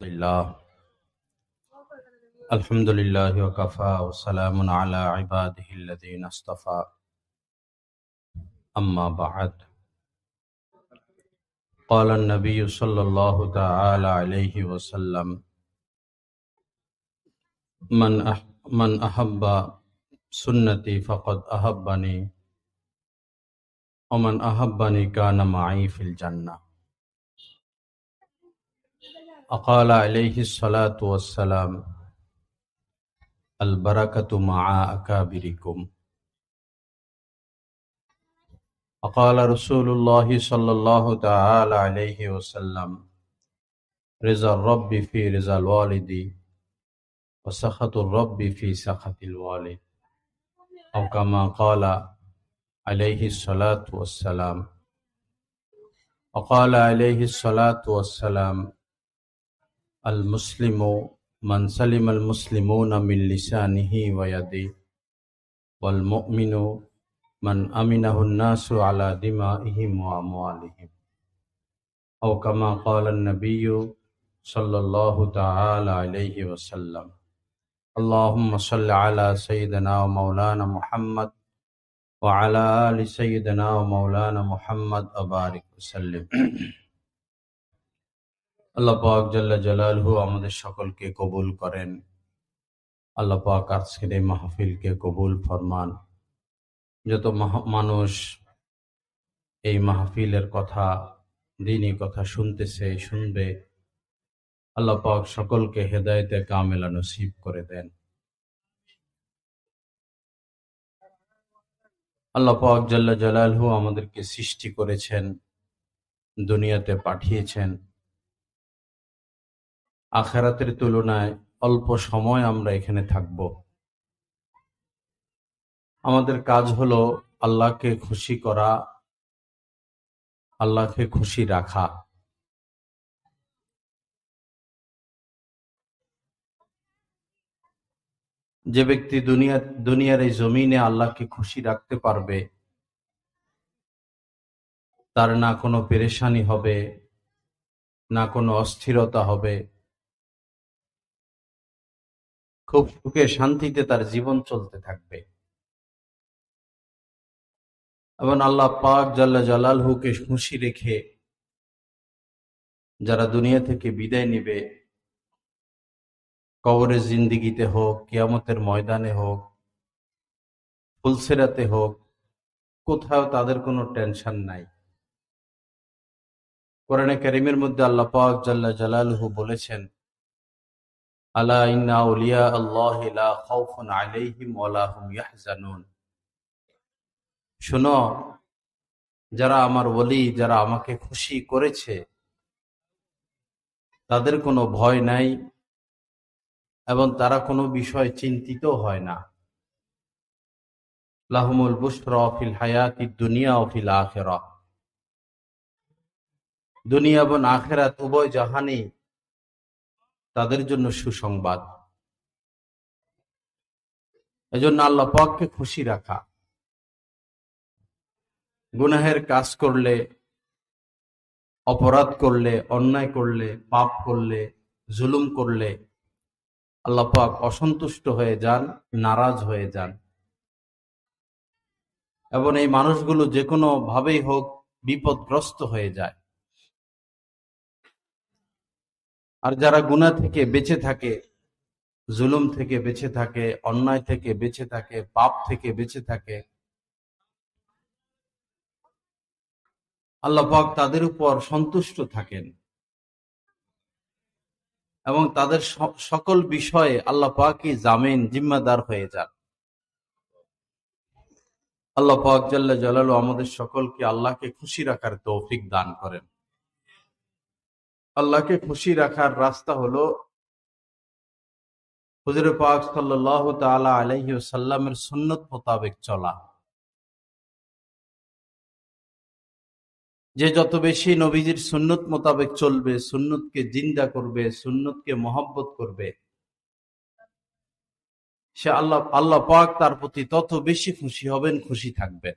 لله الحمد لله وكفى وسلام على عباده الذين اصطفى أما بعد قال النبي صلى الله تعالى عليه وسلم من أحب سنتي فقد أحبني ومن أحبني كان معي في الجنة وقال عليه الصلاة والسلام البركة مع أكابركم وقال رسول الله صلى الله تعالى عليه وسلم رضا الرب في رضا الوالد وسخط الرب في سخط الوالد أو كما قال عليه الصلاة والسلام وقال عليه الصلاة والسلام المسلم من سلم المسلمون من لسانه ويده والمؤمن من أمنه الناس على دمائهم وأموالهم أو كما قال النبي صلى الله تعالى عليه وسلم اللهم صل على سيدنا ومولانا محمد وعلى آل سيدنا ومولانا محمد وبارك وسلم আল্লাহ পাক জাল্লা জালালহু আমাদের সকলকে কবুল করেন। আল্লাহ পাক আজকের এই মাহফিলকে কবুল ফরমান। যত মানুষ এই মাহফিলের কথা দ্বীনি কথা শুনবে আল্লাহ পাক সকলকে হেদায়েতে কামেলা নসিব করে দেন। আল্লাহ পাক জাল্লা জালালহু আমাদেরকে সৃষ্টি করেছেন, দুনিয়াতে পাঠিয়েছেন। আখিরাতের তুলনায় অল্প সময় আমরা এখানে থাকব। আমাদের কাজ হলো আল্লাহকে খুশি করা, আল্লাহকে খুশি রাখা। যে ব্যক্তি দুনিয়ার এই জমিনে আল্লাহকে খুশি রাখতে পারবে, তার না কোনো পেরেশানি হবে, না কোনো অস্থিরতা হবে, খুব সুখে শান্তিতে তার জীবন চলতে থাকবে। এবং আল্লাহ পাক জাল্লা জালালহুকে খুশি রেখে যারা দুনিয়া থেকে বিদায় নিবে, কবরের জিন্দিগিতে হোক, কিয়ামতের ময়দানে হোক, ফুলসেরাতে হোক, কোথাও তাদের কোনো টেনশন নাই। কোরআনে কারীমের মধ্যে আল্লাহ পাক জাল্লা জালালহু বলেছেন, আলা ইন্না আউলিয়া আল্লাহি লা খাউফুন আলাইহিম ওয়া লা হুম ইয়াহজানুন। শোনো, যারা আমার ওলি, যারা আমাকে খুশি করেছে, তাদের কোনো ভয় নাই এবং তারা কোনো বিষয় চিন্তিত হয় না। লাহুমুল বুশরা ফিল হায়াতিদ দুনিয়া ওয়া ফিল আখিরাহ। দুনিয়া এবং আখিরাত উভয় জাহানে তাদের জন্য সুসংবাদ। এজন্য আল্লাহ পাককে খুশি রাখা। গুনাহের কাজ করলে, অপরাধ করলে, অন্যায় করলে, পাপ করলে, জুলুম করলে আল্লাহ পাক অসন্তুষ্ট হয়ে যান, নারাজ হয়ে যান। এবং এই মানুষগুলো যে কোনো ভাবেই হোক বিপদগ্রস্ত হয়ে যায়। আর যারা গুনাহ থেকে বেঁচে থাকে, জুলুম থেকে বেঁচে থাকে, অন্যায় থেকে বেঁচে থাকে, পাপ থেকে বেঁচে থাকে, আল্লাহ পাক তাদের উপর সন্তুষ্ট থাকেন এবং তাদের সকল বিষয়ে আল্লাহ পাকই জামিন, জিম্মাদার হয়ে যান। আল্লাহ পাক জাল্লা জালালহু আমাদের সকলকে আল্লাহকে খুশি রাখার তৌফিক দান করেন। আল্লাহকে খুশি রাখার রাস্তা হলো হুজুর পাক সাল্লাল্লাহু তাআলা আলাইহি ওয়াসাল্লামের সুন্নত মোতাবেক চলা। যে যত বেশি নবীজির সুন্নত মোতাবেক চলবে, সুন্নতকে জিন্দা করবে, সুন্নতকে মহব্বত করবে, সে আল্লাহ পাক তার প্রতি তত বেশি খুশি হবেন, খুশি থাকবেন।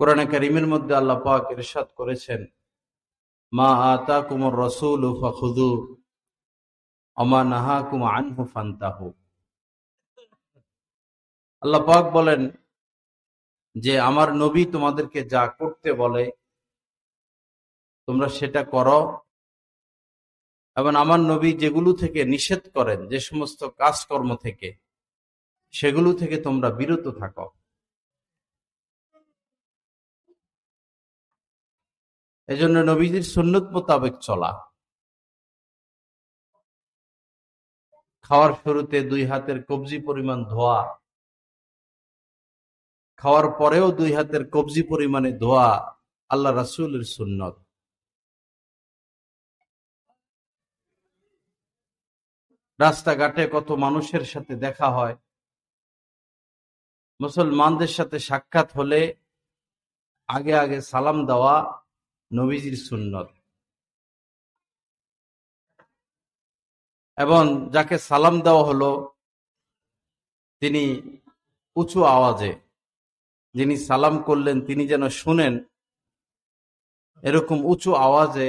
কোরআনে কারীমের মধ্যে আল্লাহ পাক ইরশাদ করেছেন, মা আতাকুমুর রাসূলু ফাখুযু ওয়া মা নাহাকুম আনহু ফান্তাহু। আল্লাহ পাক বলেন যে আমার নবী তোমাদেরকে যা করতে বলে তোমরা সেটা করো, এবং আমার নবী যেগুলো থেকে নিষেধ করেন, যে সমস্ত কাজকর্ম থেকে, সেগুলো থেকে তোমরা বিরত থাকো। এজন্য নবীজির সুন্নত মোতাবেক চলা, খাওয়ার শুরুতে 2 হাতের কবজি পরিমাণ ধোয়া, খাওয়ার পরেও 2 হাতের কবজি পরিমাণে ধোয়া আল্লাহ রাসূলের সুন্নত। রাস্তাঘাটে কত মানুষের সাথে দেখা হয়, মুসলমানদের সাথে সাক্ষাৎ হলে আগে আগে সালাম দেওয়া নবীজির সুন্নত। এবং যাকে সালাম দেওয়া হলো তিনি উঁচু আওয়াজে, যিনি সালাম করলেন তিনি যেন শুনেন, এরকম উঁচু আওয়াজে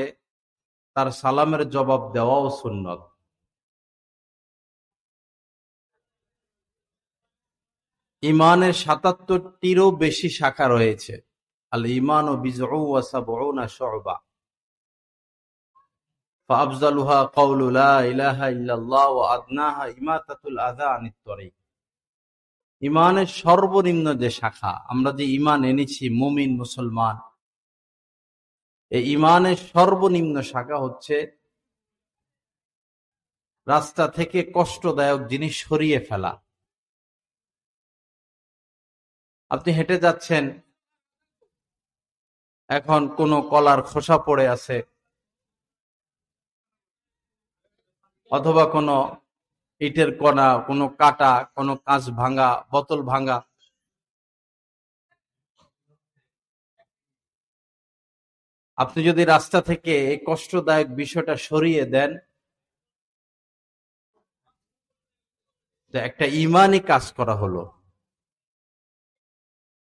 তার সালামের জবাব দেওয়াও সুন্নত। ইমানের ৭৭টিরও বেশি শাখা রয়েছে। আল ঈমানু বিজউন ওয়া সাবউনা শু'বা ফাআফযালুহা কাওলু লা ইলাহা ইল্লাল্লাহ ওয়া আদনাহা ইমাতাতুল আযা আনিত তরিক। ইমানের সর্বনিম্ন যে শাখা, আমরা যে ইমান এনেছি মুমিন মুসলমান, এই ইমানের সর্বনিম্ন শাখা হচ্ছে রাস্তা থেকে কষ্টদায়ক জিনিস সরিয়ে ফেলা। আপনি হেঁটে যাচ্ছেন, এখন কোনো কলার খোসা পড়ে আছে, অথবা কোনো ইটের কণা, কোনো কাটা, কোনো কাঁচ ভাঙা, বোতল ভাঙা, আপনি যদি রাস্তা থেকে এই কষ্টদায়ক বিষয়টা সরিয়ে দেন, তো একটা ইমানই কাজ করা হলো,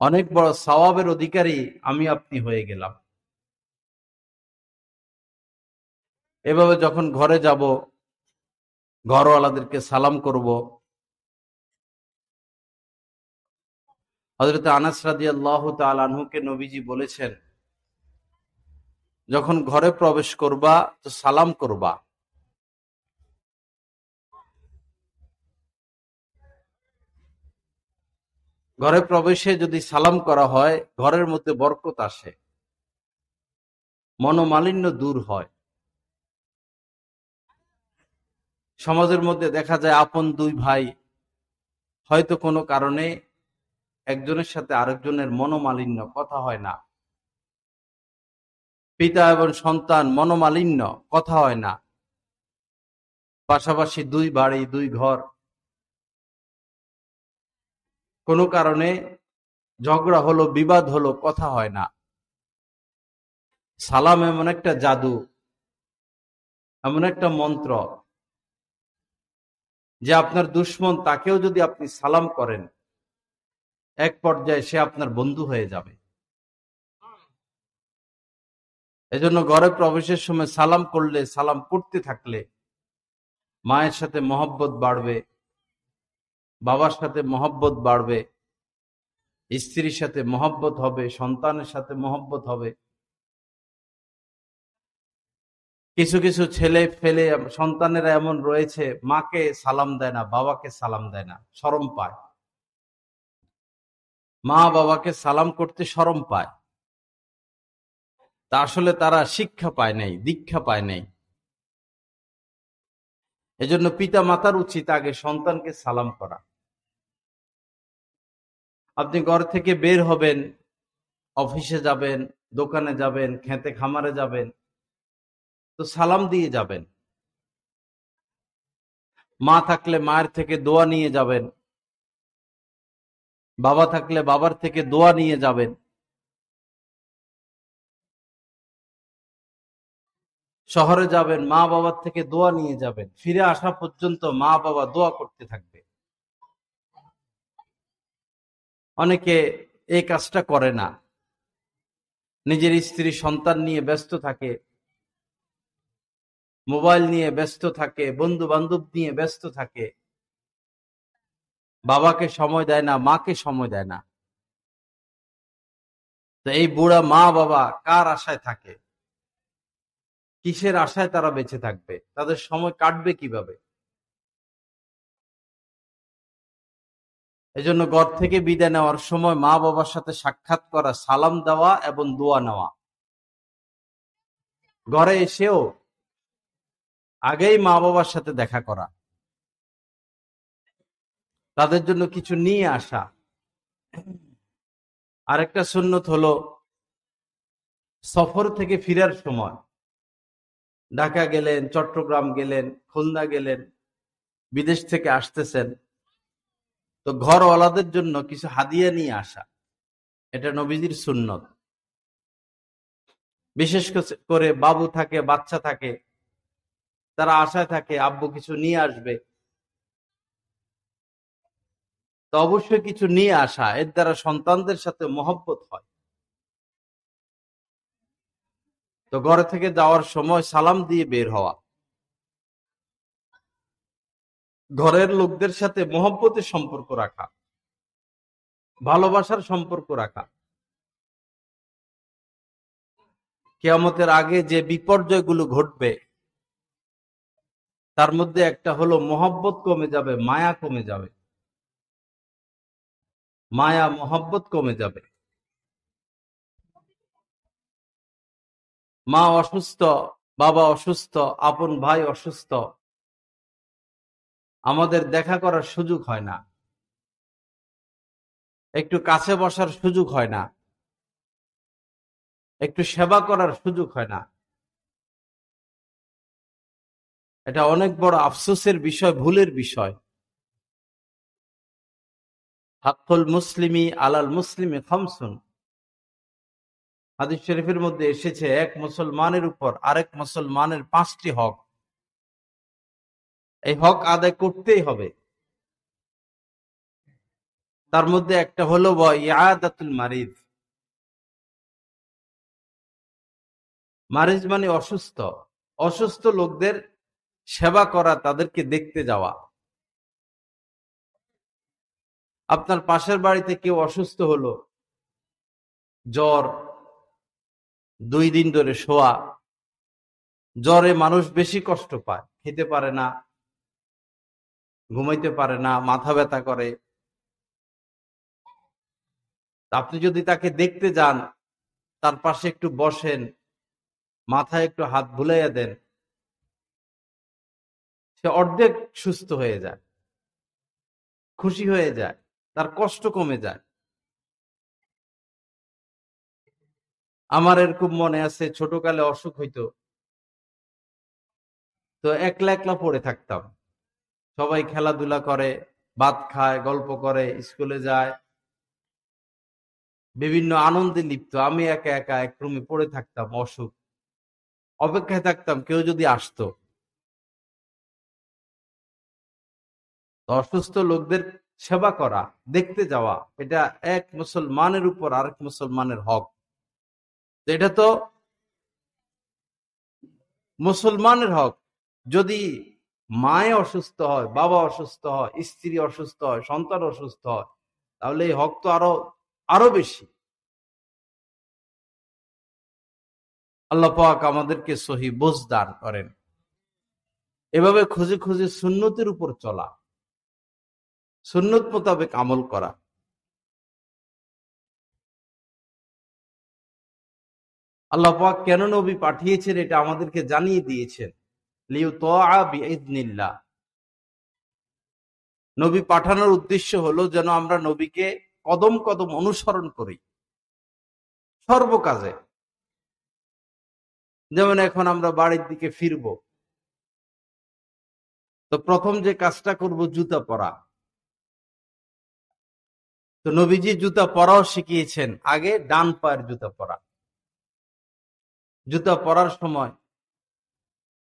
অনেক বড় সওয়াবের অধিকারী আমি আপনি হয়ে গেলাম। এভাবে যখন ঘরে যাব, ঘরওয়ালাদেরকে সালাম করব। হযরত আনাস রাদিয়াল্লাহু তাআলা আনহুকে নবীজি বলেছেন, যখন ঘরে প্রবেশ করবা তো সালাম করবা। ঘরে প্রবেশে যদি সালাম করা হয়, ঘরের মধ্যে বরকত আসে, মনোমালিন্য দূর হয়। সমাজের মধ্যে দেখা যায় আপন 2 ভাই হয়তো কোনো কারণে একজনের সাথে আরেকজনের মনোমালিন্য, কথা হয় না। পিতা এবং সন্তান মনোমালিন্য, কথা হয় না। পাশাপাশি 2 বাড়ি 2 ঘর, কোনো কারণে ঝগড়া হলো, বিবাদ হলো, কথা হয় না। সালাম এমন একটা জাদু, এমন একটা মন্ত্র, যে আপনার দুশমন তাকেও যদি আপনি সালাম করেন, এক পর্যায়ে সে আপনার বন্ধু হয়ে যাবে। এজন্য ঘরে প্রবেশের সময় সালাম করলে, সালাম করতে থাকলে মায়ের সাথে মহব্বত বাড়বে, বাবার সাথে মহব্বত বাড়বে, স্ত্রীর সাথে মহব্বত হবে, সন্তানের সাথে মহব্বত হবে। কিছু কিছু ছেলে ফেলে সন্তানেরা এমন রয়েছে, মাকে সালাম দেয় না, বাবাকে সালাম দেয় না, শরম পায়। মা বাবাকে সালাম করতে শরম পায়। তা আসলে তারা শিক্ষা পায় নাই, দীক্ষা পায় নাই। এজন্য পিতা মাতার উচিত আগে সন্তানকে সালাম করা। আপনি ঘর থেকে বের হবেন, অফিসে যাবেন, দোকানে যাবেন, খেতে খামারে যাবেন, তো সালাম দিয়ে যাবেন। মা থাকলে মায়ের থেকে দোয়া নিয়ে যাবেন, বাবা থাকলে বাবার থেকে দোয়া নিয়ে যাবেন। শহরে যাবেন, মা বাবার থেকে দোয়া নিয়ে যাবেন। ফিরে আসা পর্যন্ত মা বাবা দোয়া করতে থাকবে। অনেকে এই কাজটা করে না, নিজের স্ত্রী সন্তান নিয়ে ব্যস্ত থাকে, মোবাইল নিয়ে ব্যস্ত থাকে, বন্ধু বান্ধব নিয়ে ব্যস্ত থাকে, বাবাকে সময় দেয় না, মাকে সময় দেয় না। তো এই বুড়া মা বাবা কার আশায় থাকে? কিসের আশায় তারা বেঁচে থাকবে? তাদের সময় কাটবে কিভাবে? এজন্য ঘর থেকে বিদায় নেওয়ার সময় মা বাবার সাথে সাক্ষাৎ করা, সালাম দেওয়া এবং দোয়া নেওয়া। ঘরে এসেও আগেই মা বাবার সাথে দেখা করা, তাদের জন্য কিছু নিয়ে আসা। আরেকটা সুন্নত হলো সফর থেকে ফিরার সময়, ঢাকা গেলেন, চট্টগ্রাম গেলেন, খুলনা গেলেন, বিদেশ থেকে আসতেছেন, তো ঘরওয়ালাদের জন্য কিছু হাদিয়া নিয়ে আসা, এটা নবীজির সুন্নত। বিশেষ করে বাবু থাকে, বাচ্চা থাকে, তারা আশায় থাকে আব্বু কিছু নিয়ে আসবে, তো অবশ্যই কিছু নিয়ে আসা, এর দ্বারা সন্তানদের সাথে মহব্বত হয়। তো ঘরে থেকে যাওয়ার সময় সালাম দিয়ে বের হওয়া, ঘরের লোকদের সাথে মহব্বতের সম্পর্ক রাখা, ভালোবাসার সম্পর্ক রাখা। কিয়ামতের আগে যে বিপর্যয়গুলো ঘটবে তার মধ্যে একটা হলো মহব্বত কমে যাবে, মায়া কমে যাবে, মায়া মহব্বত কমে যাবে। মা অসুস্থ, বাবা অসুস্থ, আপন ভাই অসুস্থ, আমাদের দেখা করার সুযোগ হয় না, একটু কাছে বসার সুযোগ হয় না, একটু সেবা করার সুযোগ হয় না। এটা অনেক বড় আফসোসের বিষয়, ভুলের বিষয়। হাক্কুল মুসলিমি আলাল মুসলিমি খামসুন, হাদিস শরীফের মধ্যে এসেছে, এক মুসলমানের উপর আরেক মুসলমানের 5টি হক, এই হক আদায় করতেই হবে। তার মধ্যে একটা হলো ইয়াদাতুল মারিদ। মারিজ মানে অসুস্থ, অসুস্থ লোকদের সেবা করা, তাদেরকে দেখতে যাওয়া। আপনার পাশের বাড়িতে কেউ অসুস্থ হলো, জ্বর, 2 দিন ধরে শোয়া, জ্বরে মানুষ বেশি কষ্ট পায়, খেতে পারে না, ঘুমাইতে পারে না, মাথা ব্যথা করে। আপনি যদি তাকে দেখতে যান, তার পাশে একটু বসেন, মাথায় একটু হাত বুলাইয়া দেন, সে অর্ধেক সুস্থ হয়ে যায়, খুশি হয়ে যায়, তার কষ্ট কমে যায়। আমার এরকম মনে আছে, ছোটকালে অসুখ হইতো, তো একলা একলা পড়ে থাকতাম। সবাই খেলাধুলা করে, ভাত খায়, গল্প করে, স্কুলে যায়, বিভিন্ন আনন্দে লিপ্ত। আমি একা একা এক রুমে পড়ে থাকতাম, অসুখ, অপেক্ষায় থাকতাম কেউ যদি আসতো। অসুস্থ লোকদের সেবা করা, দেখতে যাওয়া, এটা এক মুসলমানের উপর আরেক মুসলমানের হক। এটা তো মুসলমানের হক। যদি মায়ে অসুস্থ হয়, বাবা অসুস্থ হয়, স্ত্রী অসুস্থ হয়, সন্তান অসুস্থ হয়, তাহলে এই হক তো আরো আরো বেশি। আল্লাহ পাক আমাদেরকে সহি বুঝ দান করেন। এভাবে খুঁজে খুঁজে সুন্নতের উপর চলা, সুন্নত মোতাবেক আমল করা। আল্লাহ পাক কেন নবী পাঠিয়েছেন এটা আমাদেরকে জানিয়ে দিয়েছেন। লিইউতাআ বিইذনিল্লাহ, নবী পাঠানোর উদ্দেশ্য হলো যেন আমরা নবীকে কদম কদম অনুসরণ করি সর্বকাজে। যেমন এখন আমরা বাড়ির দিকে ফিরবো, তো প্রথম যে কাজটা করব জুতা পরা। তো নবীজি জুতা পরাও শিখিয়েছেন, আগে ডান পায়ের জুতা পরা। জুতা পরার সময়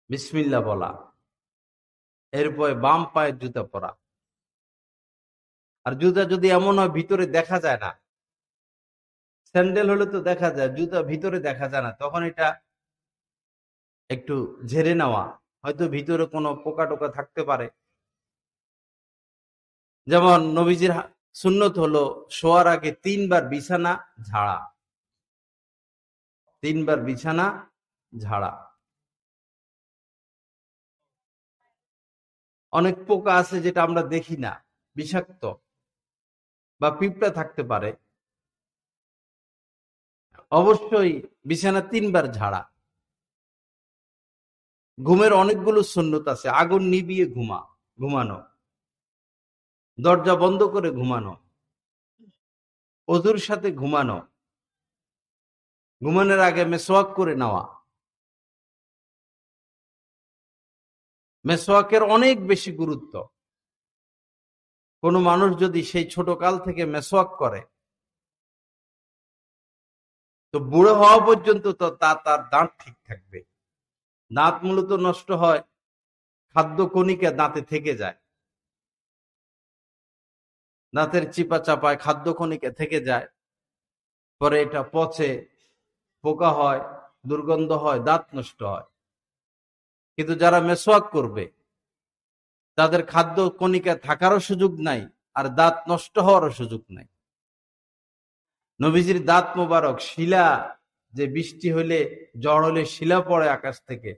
বিসমিল্লাহ বলা, এরপরে বাম পায়ের জুতা পরা। আর জুতা যদি এমন হয় ভিতরে দেখা যায় না, স্যান্ডেল হলে তো দেখা যায়, জুতা ভিতরে দেখা যায় না, তখন এটা একটু ঝেড়ে নেওয়া, হয়তো ভিতরে কোনো পোকা টোকা থাকতে পারে। যেমন নবীজির সুন্নত হলো শোয়ার আগে 3 বার বিছানা ঝাড়া, 3 বার বিছানা ঝাড়া। অনেক পোকা আছে যেটা আমরা দেখি না, বিষাক্ত বা পিঁপড়া থাকতে পারে। অবশ্যই বিছানা 3 বার ঝাড়া। ঘুমের অনেকগুলো সুন্নত আছে। আগুন নিভিয়ে ঘুমানো, দরজা বন্ধ করে ঘুমানো, অজুর সাথে ঘুমানো, ঘুমানোর আগে মেসওয়াক করে নেওয়া। মেসওয়াকের অনেক বেশি গুরুত্ব। কোনো মানুষ যদি সেই ছোট কাল থেকে মেসওয়াক করে তো বুড়ো হওয়া পর্যন্ত তো তার দাঁত ঠিক থাকবে। দাঁত মূলত নষ্ট হয়, খাদ্য কণিকা দাঁতে থেকে যায়, দাঁতের চিপা চাপায় খাদ্য কণিকা থেকে যায়, পরে এটা পচে, পোকা হয়, দুর্গন্ধ হয়, দাঁত নষ্ট হয়। কিন্তু যারা মেসওয়াক করবে তাদের খাদ্য কণিকা থাকারও সুযোগ নাই, আর দাঁত নষ্ট হওয়ারও সুযোগ নাই। নবীজির দাঁত মোবারক, শিলা, যে বৃষ্টি হলে ঝড় হলে শিলা পড়ে আকাশ থেকে,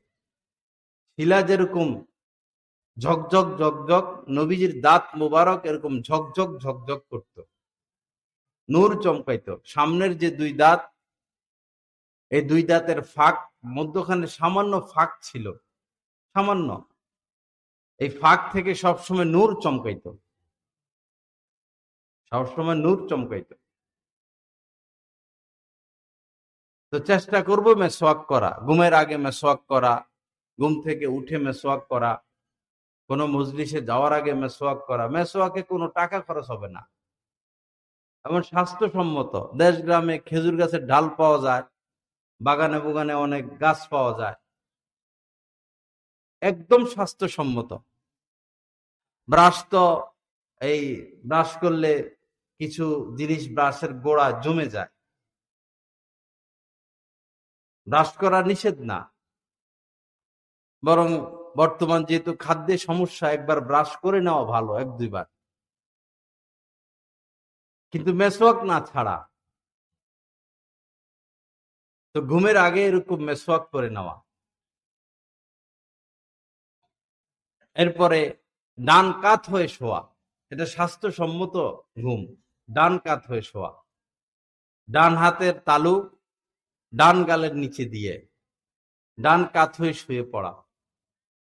শিলা যেরকম ঝকঝক ঝকঝক, নবীজির দাঁত মোবারক এরকম ঝকঝক ঝকঝক করত, নূর চমকাইত। সামনের যে 2 দাঁত, এই 2 দাঁতের ফাঁক, মধ্যখানে সামান্য ফাঁক ছিল, সামান্য, এই ফাঁক থেকে সবসময় নূর চমকাইত, সবসময় নূর চমকাইত। তো চেষ্টা করবো মেসওয়াক করা, ঘুমের আগে মেসওয়াক করা, ঘুম থেকে উঠে মেসওয়াক করা, কোনো মজলিসে যাওয়ার আগে মেসওয়াক করা। মেসওয়াকে কোনো টাকা খরচ হবে না, এমন স্বাস্থ্যসম্মত। দেশ গ্রামে খেজুর গাছের ডাল পাওয়া যায়, বাগানে বুগানে অনেক গাছ পাওয়া যায়, একদম স্বাস্থ্যসম্মত। ব্রাশ তো, এই ব্রাশ করলে কিছু জিনিস ব্রাশের গোড়া জমে যায়, ব্রাশ করা নিষেধ না, বরং বর্তমান যেহেতু খাদ্যে সমস্যা, একবার ব্রাশ করে নেওয়া ভালো, 1-2 বার। কিন্তু মেসওয়াক না ছাড়া। তো ঘুমের আগে এরকম মেসওয়াক করে নেওয়া। এরপরে ডান কাত হয়ে শোয়া, এটা স্বাস্থ্যসম্মত ঘুম। ডান কাত হয়ে শোয়া, ডান হাতের তালু ডান গালের নিচে দিয়ে ডান কাত হয়ে শুয়ে পড়া।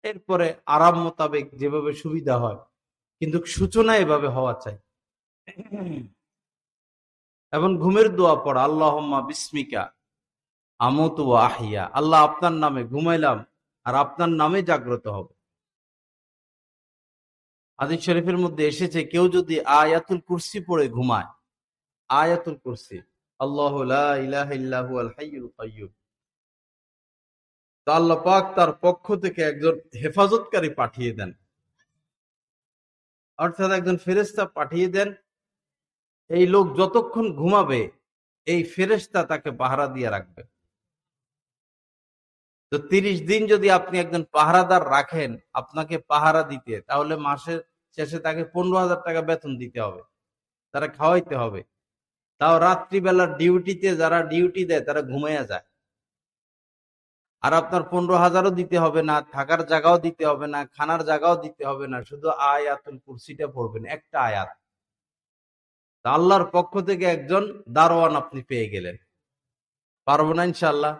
এরপরে আরাম মোতাবেক যেভাবে সুবিধা হয়, কিন্তু সূচনা এভাবে হওয়া চাই। এবং ঘুমের দোয়া পড়া, আল্লাহুম্মা বিসমিকা আমুতু ওয়া আহিয়া, আল্লাহ আপনার নামে ঘুমাইলাম আর আপনার নামে জাগ্রত হব। হাদিস শরীফের মধ্যে এসেছে, কেউ যদি আয়াতুল কুরসি পড়ে ঘুমায়, আয়াতুল কুরসি, আল্লাহু লা ইলাহা ইল্লা হুয়াল হাইয়ুল কাইয়্যুম, তো আল্লাহ পাক তার পক্ষ থেকে একজন হেফাজতকারী পাঠিয়ে দেন, অর্থাৎ একজন ফেরেশতা পাঠিয়ে দেন। এই লোক যতক্ষণ ঘুমাবে এই ফেরেশতা তাকে পাহারা দিয়ে রাখবে। তো 30 দিন যদি আপনি একজন পাহারাদার রাখেন আপনাকে পাহারা দিতে, তাহলে মাসের শেষে তাকে 15,000 টাকা বেতন দিতে হবে, তারা খাওয়াইতে হবে। তাও রাত্রিবেলার ডিউটিতে যারা ডিউটি দেয় তারা ঘুমাইয়া যায়। আর আপনার 15,000ও দিতে হবে না, থাকার জায়গাও দিতে হবে না, খানার জায়গাও দিতে হবে না, শুধু আয়াতুল কুরসিটা পড়বেন, একটা আয়াত। আল্লাহর পক্ষ থেকে একজন দারোয়ান আপনি পেয়ে গেলেন। পারবো না ইনশাআল্লাহ?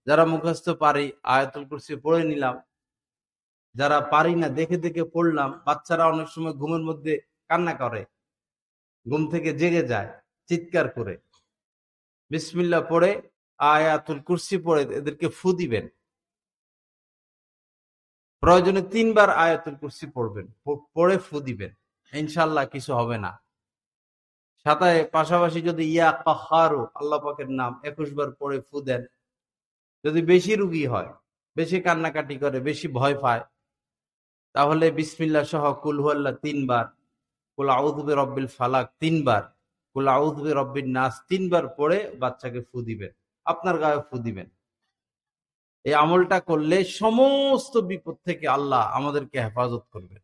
যারা মুখস্থ পারি আয়াতুল কুরসি পড়ে নিলাম, যারা পারি না দেখে দেখে পড়লাম। বাচ্চারা অনেক সময় ঘুমের মধ্যে কান্না করে, ঘুম থেকে জেগে যায় চিৎকার করে, বিসমিল্লাহ পড়ে আয়াতুল কুরসি পড়ে এদেরকে ফু দিবেন। প্রয়োজনে 3 বার আয়াতুল কুরসি পড়বেন, পড়ে ফু দিবেন, ইনশাআল্লাহ কিছু হবে না। সাথে পাশাপাশি যদি ইয়া কাহারু, আল্লাহ পাকের নাম 21 বার পড়ে ফু দেন। যদি বেশি রুগী হয়, বেশি কান্নাকাটি করে, বেশি ভয় পায়, তাহলে বিসমিল্লাহ সহ কুল হুয়াল্লাহ 3 বার, কুল আউযু বিরাব্বিল ফালাক 3 বার, কুল আউযু বিরাব্বিন নাস 3 বার পড়ে বাচ্চাকে ফু দিবেন, আপনার গায়ে ফু দিবেন। এই আমলটা করলে সমস্ত বিপদ থেকে আল্লাহ আমাদেরকে হেফাজত করবে।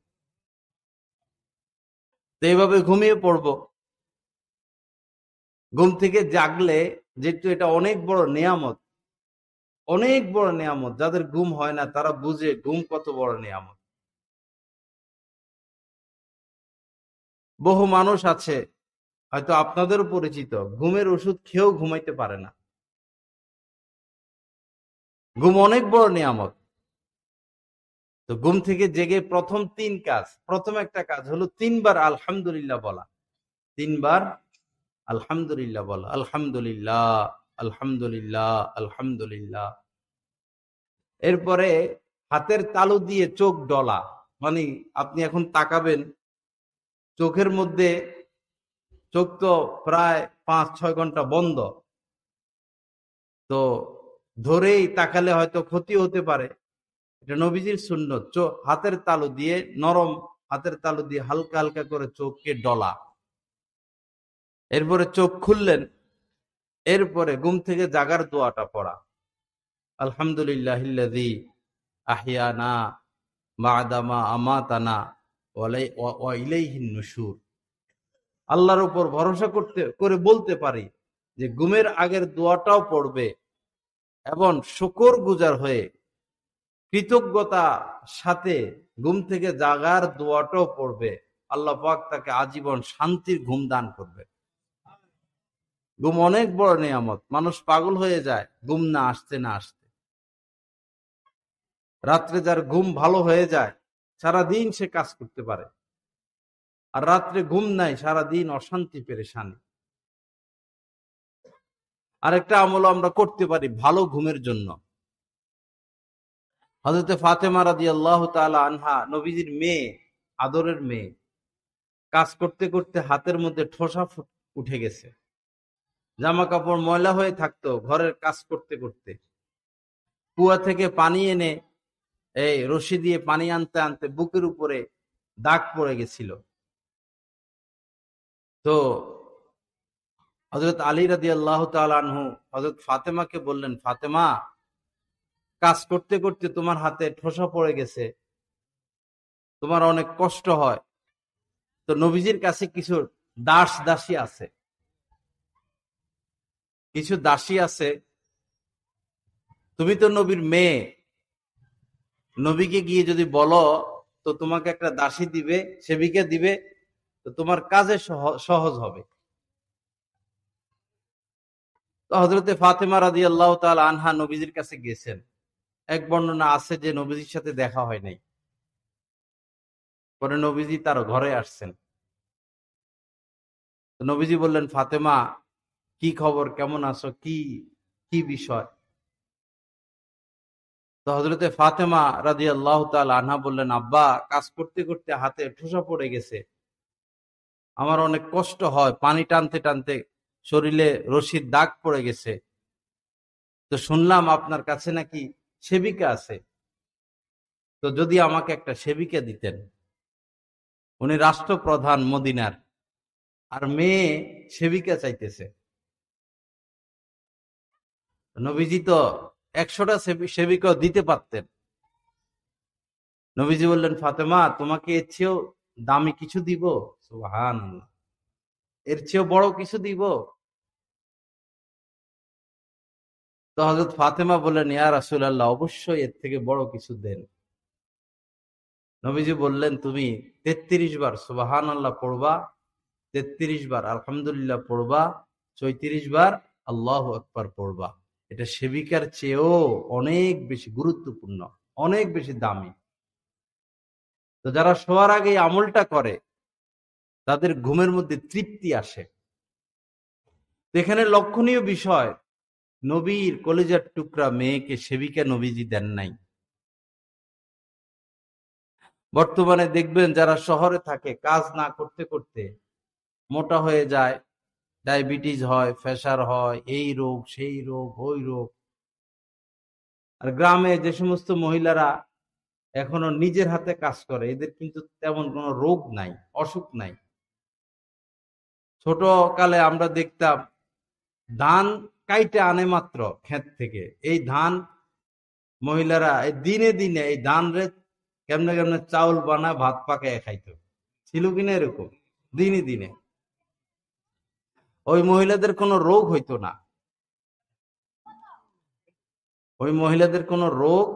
তো এইভাবে ঘুমিয়ে পড়বো। ঘুম থেকে জাগলে, যেহেতু এটা অনেক বড় নেয়ামত, অনেক বড় নেয়ামত, যাদের ঘুম হয় না তারা বুঝে ঘুম কত বড় নেয়ামত। বহু মানুষ আছে, হয়তো আপনাদেরও পরিচিত, ঘুমের ওষুধ খেয়েও ঘুমাইতে পারে না। ঘুম অনেক বড় নিয়ামত। তো ঘুম থেকে জেগে প্রথম প্রথম একটা কাজ হলো 3 বার আলহামদুলিল্লাহ বলা। 3 বার আলহামদুলিল্লাহ বলা, আলহামদুলিল্লাহ, আলহামদুলিল্লাহ, আলহামদুলিল্লাহ। এরপরে হাতের তালু দিয়ে চোখ ডলা, মানে আপনি এখন তাকাবেন, চোখের মধ্যে, চোখ তো প্রায় 5-6 ঘন্টা বন্ধ, তো ধরেই তাকালে হয়তো ক্ষতি হতে পারে। এটা নবীজির সুন্নত, হাতের তালু দিয়ে, নরম হাতের তালু দিয়ে হালকা হালকা করে চোখকে ডলা। এরপরে চোখ খুললেন, এরপরে ঘুম থেকে জাগার দোয়াটা পড়া, আলহামদুলিল্লাহিল্লাযী আহিয়ানা বা'দামা আমাতানা ওয়া ইলাইহিন নুশুর। আল্লাহর উপর ভরসা করে বলতে পারি যে ঘুমের আগের দোয়াটাও পড়বে এবং শুকর গুজার হয়ে কৃতজ্ঞতা সাথে ঘুম থেকে জাগার দোয়াটাও পড়বে। আল্লাহ পাক তাকে আজীবন শান্তির ঘুম দান করবে। ঘুম অনেক বড় নিয়ামত। মানুষ পাগল হয়ে যায় ঘুম না আসতে না আসতে। রাত্রে যার ঘুম ভালো হয়ে যায় সারাদিন সে কাজ করতে পারে, আর রাত্রে ঘুম নাই সারাদিন অশান্তি পেরেশানি। আরেকটা আমল আমরা করতে পারি ভালো ঘুমের জন্য। হযরতে ফাতেমা রাদিয়াল্লাহু তাআলা আনহা, নবীজির মেয়ে, আদরের মেয়ে, কাজ করতে করতে হাতের মধ্যে ঠোসা উঠে গেছে। জামা কাপড় ময়লা হয়ে থাকতো ঘরের কাজ করতে করতে। কুয়া থেকে পানি এনে এই রশি দিয়ে পানি আনতে আনতে বুকের উপরে দাগ পড়ে গেছিল। তো হযরত আলী রাদিয়াল্লাহু তাআলা আনহু হযরত ফাতেমাকে বললেন, ফাতেমা, কাজ করতে করতে তোমার হাতে ঠোসা পড়ে গেছে, তোমার অনেক কষ্ট হয়। তো নবীজির কাছে কিছু দাসী আছে, কিছু দাসী আছে, তুমি তো নবীর মেয়ে, নবীকে গিয়ে যদি বলো তো তোমাকে একটা দাসী দিবে, সেবিকা দিবে, তো তোমার কাজে সহজ হবে। তো হযরতে ফাতেমা রাদিয়াল্লাহু তাআলা আনহা নবীজির কাছে গেছেন। এক বর্ণনা আছে যে নবীজির সাথে দেখা হয় নাই, পরে নবীজি তার ঘরে আসছেন। তো নবীজি বললেন, ফাতেমা, কি খবর, কেমন আছো, কি কি বিষয়? তো হযরতে ফাতেমা রাদিয়াল্লাহু তাআলা আনহা বললেন, আব্বা, কাজ করতে করতে হাতে ঠোসা পড়ে গেছে, আমার অনেক কষ্ট হয়, পানি টানতে টানতে শরীরে রশির দাগ পড়ে গেছে। তো শুনলাম আপনার কাছে নাকি সেবিকা আছে, তো যদি আমাকে একটা সেবিকা দিতেন। উনি রাষ্ট্রপ্রধান মদিনার, আর মেয়ে সেবিকা চাইতেছে। নবীজি তো 100টা সেবিকা দিতে পারতেন। নবীজি বললেন, ফাতেমা, তোমাকে এর চেয়েও দামি কিছু দিব? সুবহানাল্লাহ, এর চেয়েও বড় কিছু দিব? তো হযরত ফাতেমা বললেন, ইয়া রাসূলুল্লাহ, অবশ্যই এর থেকে বড় কিছু দেন। নবীজি বললেন, তুমি 33 বার সুবহানাল্লাহ পড়বা, 33 বার আলহামদুলিল্লাহ পড়বা, 34 বার আল্লাহু আকবার পড়বা। এটা সেবিকার চেয়েও অনেক বেশি গুরুত্বপূর্ণ, অনেক বেশি দামি। তো যারা শোয়ার আগে এই আমলটা করে তাদের ঘুমের মধ্যে তৃপ্তি আসে। তো এখানে লক্ষণীয় বিষয়, নবীর কলিজার টুকরা মেয়েকে সেবিকা নবীজি দেন নাই। বর্তমানে দেখবেন যারা শহরে থাকে, কাজ না করতে করতে মোটা হয়ে যায়, ডায়াবেটিস হয়, প্রেসার হয়, এই রোগ সেই রোগ ওই রোগ। আর গ্রামে যে সমস্ত মহিলারা এখনো নিজের হাতে কাজ করে, এদের কিন্তু তেমন কোনো রোগ নাই, অসুখ নাই। ছোট কালে আমরা দেখতাম ধান কাইটে আনে মাত্র ক্ষেত থেকে, এই ধান মহিলারা এই দিনে দিনে এই ধান রে কেমনে কেমনে চাউল বানায় ভাত পাকায় খাইতো, ছিল কিনা এরকম? দিনে দিনে ওই মহিলাদের কোনো রোগ হইতো না, ওই মহিলাদের কোনো রোগ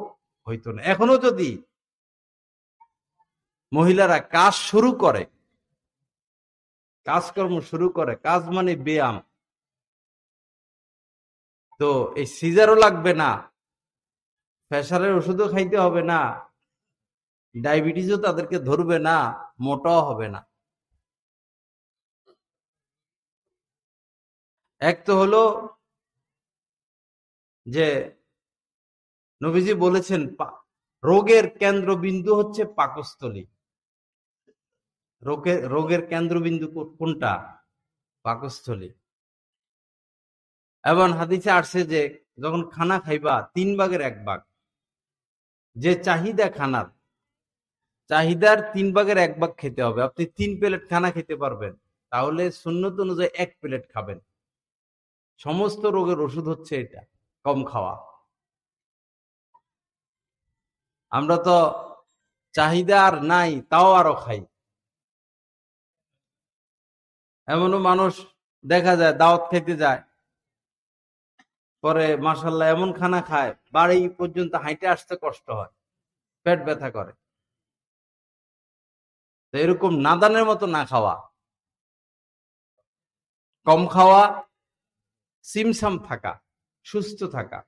হইতো না। এখনো যদি মহিলারা কাজ শুরু করে, কাজকর্ম শুরু করে, কাজ মানে ব্যায়াম, তো এই সিজারও লাগবে না, প্রেসারের ওষুধও খাইতে হবে না, ডায়াবেটিসও তাদেরকে ধরবে না, মোটাও হবে না। এক তো হলো যে নবীজি বলেছেন রোগের কেন্দ্রবিন্দু হচ্ছে পাকস্থলী। রোগের কেন্দ্রবিন্দু কোনটা? পাকস্থলী। এবং হাদিসে আসছে যে যখন খানা খাইবা 3/1 যে চাহিদা খানার, চাহিদার 3/1 খেতে হবে। আপনি 3 প্লেট খানা খেতে পারবেন, তাহলে সুন্নত অনুযায়ী 1 প্লেট খাবেন। সমস্ত রোগের ওষুধ হচ্ছে এটা, কম খাওয়া। আমরা তো চাহিদা আর নাই, তাও আরো খাই। এমনও মানুষ দেখা যায় দাওয়াত খেতে যায়, পরে মাশাআল্লাহ এমন খানা খায় বাড়ি পর্যন্ত হাইটে আসতে কষ্ট হয়, পেট ব্যথা করে। তো এরকম নাদানের মতো না খাওয়া, কম খাওয়া, সিমসাম থাকা, সুস্থ থাকা।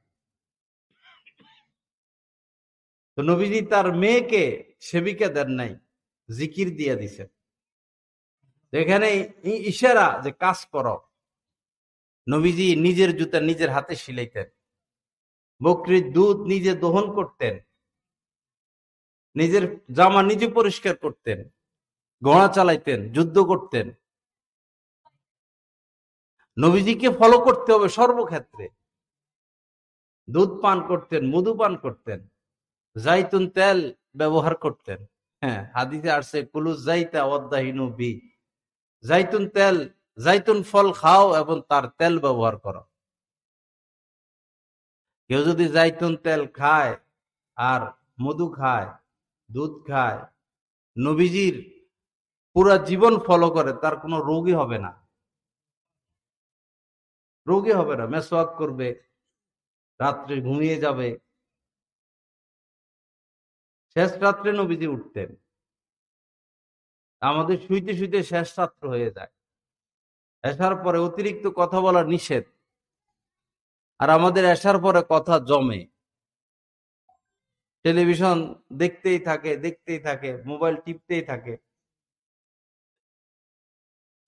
তো নবীজি তার মেয়েকে সেবিকা দেন নাই, জিকির দিয়ে দিছেন। এখানে ইশারা যে কাজ করো। নবীজি নিজের জুতা নিজের হাতে সিলাইতেন, বকরির দুধ নিজে দহন করতেন, নিজের জামা নিজে পরিষ্কার করতেন, ঘোড়া চালাইতেন, যুদ্ধ করতেন। নবীজিকে ফলো করতে হবে সর্বক্ষেত্রে। দুধ পান করতেন, মধু পান করতেন, জাইতুন তেল ব্যবহার করতেন। হ্যাঁ, হাদিসে আসছে কুলু জাইতা ওয়াদাহিনু বি, জাইতুন তেল, জাইতুন ফল খাও এবং তার তেল ব্যবহার করো। কেউ যদি জাইতুন তেল খায় আর মধু খায়, দুধ খায়, নবীজির পুরা জীবন ফলো করে, তার কোনো রোগই হবে না, রোগী হবে না। মেসওয়াক করবে, রাত্রে ঘুমিয়ে যাবে। শেষ রাত্রে নবীজি উঠতেন, আমাদের শুইতে শুইতে শেষ রাত্র হয়ে যায়। এসার পরে অতিরিক্ত কথা বলা নিষেধ, আর আমাদের এসার পরে কথা জমে, টেলিভিশন দেখতেই থাকে, দেখতেই থাকে, মোবাইল টিপতেই থাকে।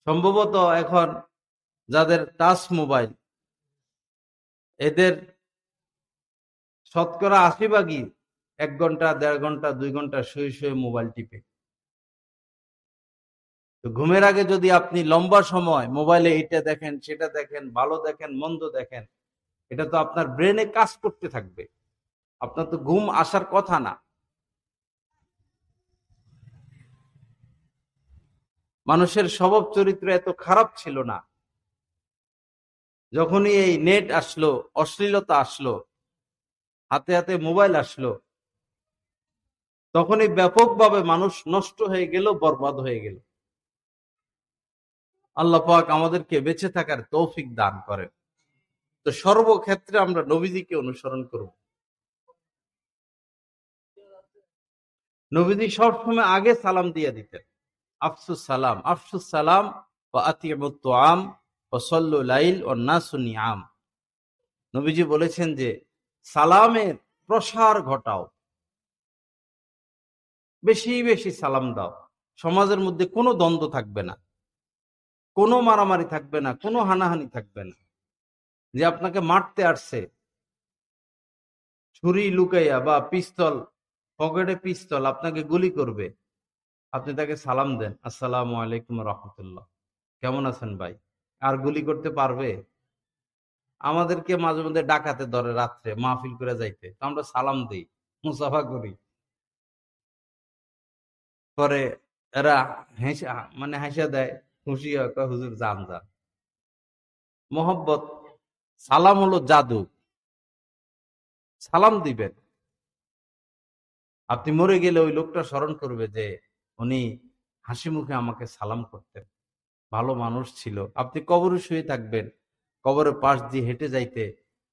সম্ভবত এখন যাদের টাচ মোবাইল, এদের শতকরা 80 ভাগই 1 ঘন্টা, 1.5 ঘন্টা, 2 ঘন্টা শুয়ে শুয়ে মোবাইল টিপে। তো ঘুমের আগে যদি আপনি লম্বা সময় মোবাইলে এটা দেখেন, সেটা দেখেন, ভালো দেখেন, মন্দ দেখেন, এটা তো আপনার ব্রেনে কাজ করতে থাকবে, আপনার তো ঘুম আসার কথা না। মানুষের স্বভাব চরিত্র এত খারাপ ছিল না। যখনই এই নেট আসলো, অশ্লীলতা আসলো, হাতে হাতে মোবাইল আসলো, তখনই ব্যাপকভাবে মানুষ নষ্ট হয়ে গেল, বরবাদ হয়ে গেল। আল্লাহ পাক আমাদেরকে বেঁচে থাকার তৌফিক দান করেন। তো সর্বক্ষেত্রে আমরা নবীজিকে অনুসরণ করব। নবীজি সবসময় আগে সালাম দিয়ে দিতেন, আফসুস সালাম, আফসুস সালাম ওয়া আতিউত তুআম ওয়া সাল্লু লাইল ওয়ান নাসু নিআম। নবীজি বলেছেন যে সালামের প্রসার ঘটাও, বেশি বেশি সালাম দাও। সমাজের মধ্যে কোনো দ্বন্দ্ব থাকবে না, কোনো মারামারি থাকবে না, কোনো হানাহানি থাকবে না। যে আপনাকে মারতে আসছে, ছুরি লুকাইয়া বা পিস্তল, পকেটে পিস্তল, আপনাকে গুলি করবে, আপনি তাকে সালাম দেন, আসসালামু আলাইকুম রহমতুল্লাহ, কেমন আছেন ভাই? আর গুলি করতে পারবে? আমাদেরকে মাঝে মধ্যে ডাকাতে ধরে রাত্রে মাহফিল করে যাইতে, তো আমরা সালাম দিই, মুসাফা করি, পরে এরা হাসা দেয়, খুশি হয়, কয় হুজুর যান যান। মোহব্বত। সালাম হলো জাদু, সালাম দিবেন। আপনি মরে গেলে ওই লোকটা স্মরণ করবে যে উনি হাসি মুখে আমাকে সালাম করতেন, ভালো মানুষ ছিল। আপনি কবরে শুয়ে থাকবেন, কবরের পাশ দিয়ে হেঁটে যাইতে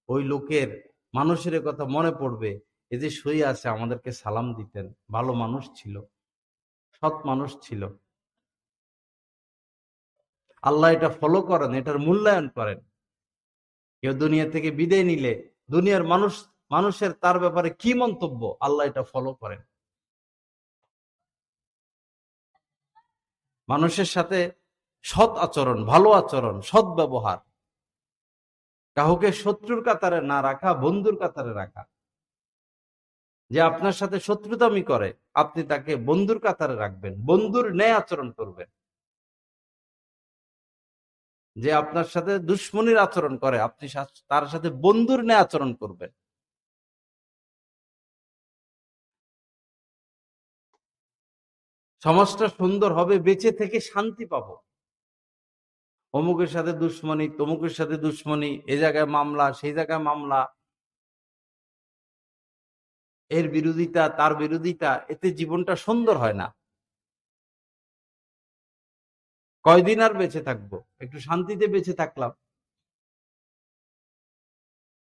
ওই লোকের, মানুষের কথা মনে পড়বে, এই যে শুয়ে আছে আমাদেরকে সালাম দিতেন, ভালো মানুষ ছিল, সৎ মানুষ ছিল। আল্লাহ এটা ফলো করেন, এটার মূল্যায়ন করেন। কেউ দুনিয়া থেকে বিদায় নিলে দুনিয়ার মানুষের তার ব্যাপারে কি মন্তব্য, আল্লাহ এটা ফলো করেন। মানুষের সাথে সৎ আচরণ, ভালো আচরণ, সৎ ব্যবহার, কাউকে শত্রুর কাতারে না রাখা, বন্ধুর কাতারে রাখা। যে আপনার সাথে শত্রুতামি করে আপনি তাকে বন্ধুর কাতারে রাখবেন, বন্ধুর ন্যায় আচরণ করবেন। যে আপনার সাথে দুশ্মনীর আচরণ করে আপনি তার সাথে বন্ধুর ন্যায় আচরণ করবেন। সমাজটা সুন্দর হবে, বেঁচে থেকে শান্তি পাবো। অমুকের সাথে দুশ্মনী, তমুকের সাথে দুশ্মনী, এ জায়গায় মামলা, সেই জায়গায় মামলা, এর বিরোধিতা তার বিরোধিতা, এতে জীবনটা সুন্দর হয় না। কয়দিন আর বেঁচে থাকবো? একটু শান্তিতে বেঁচে থাকলাম,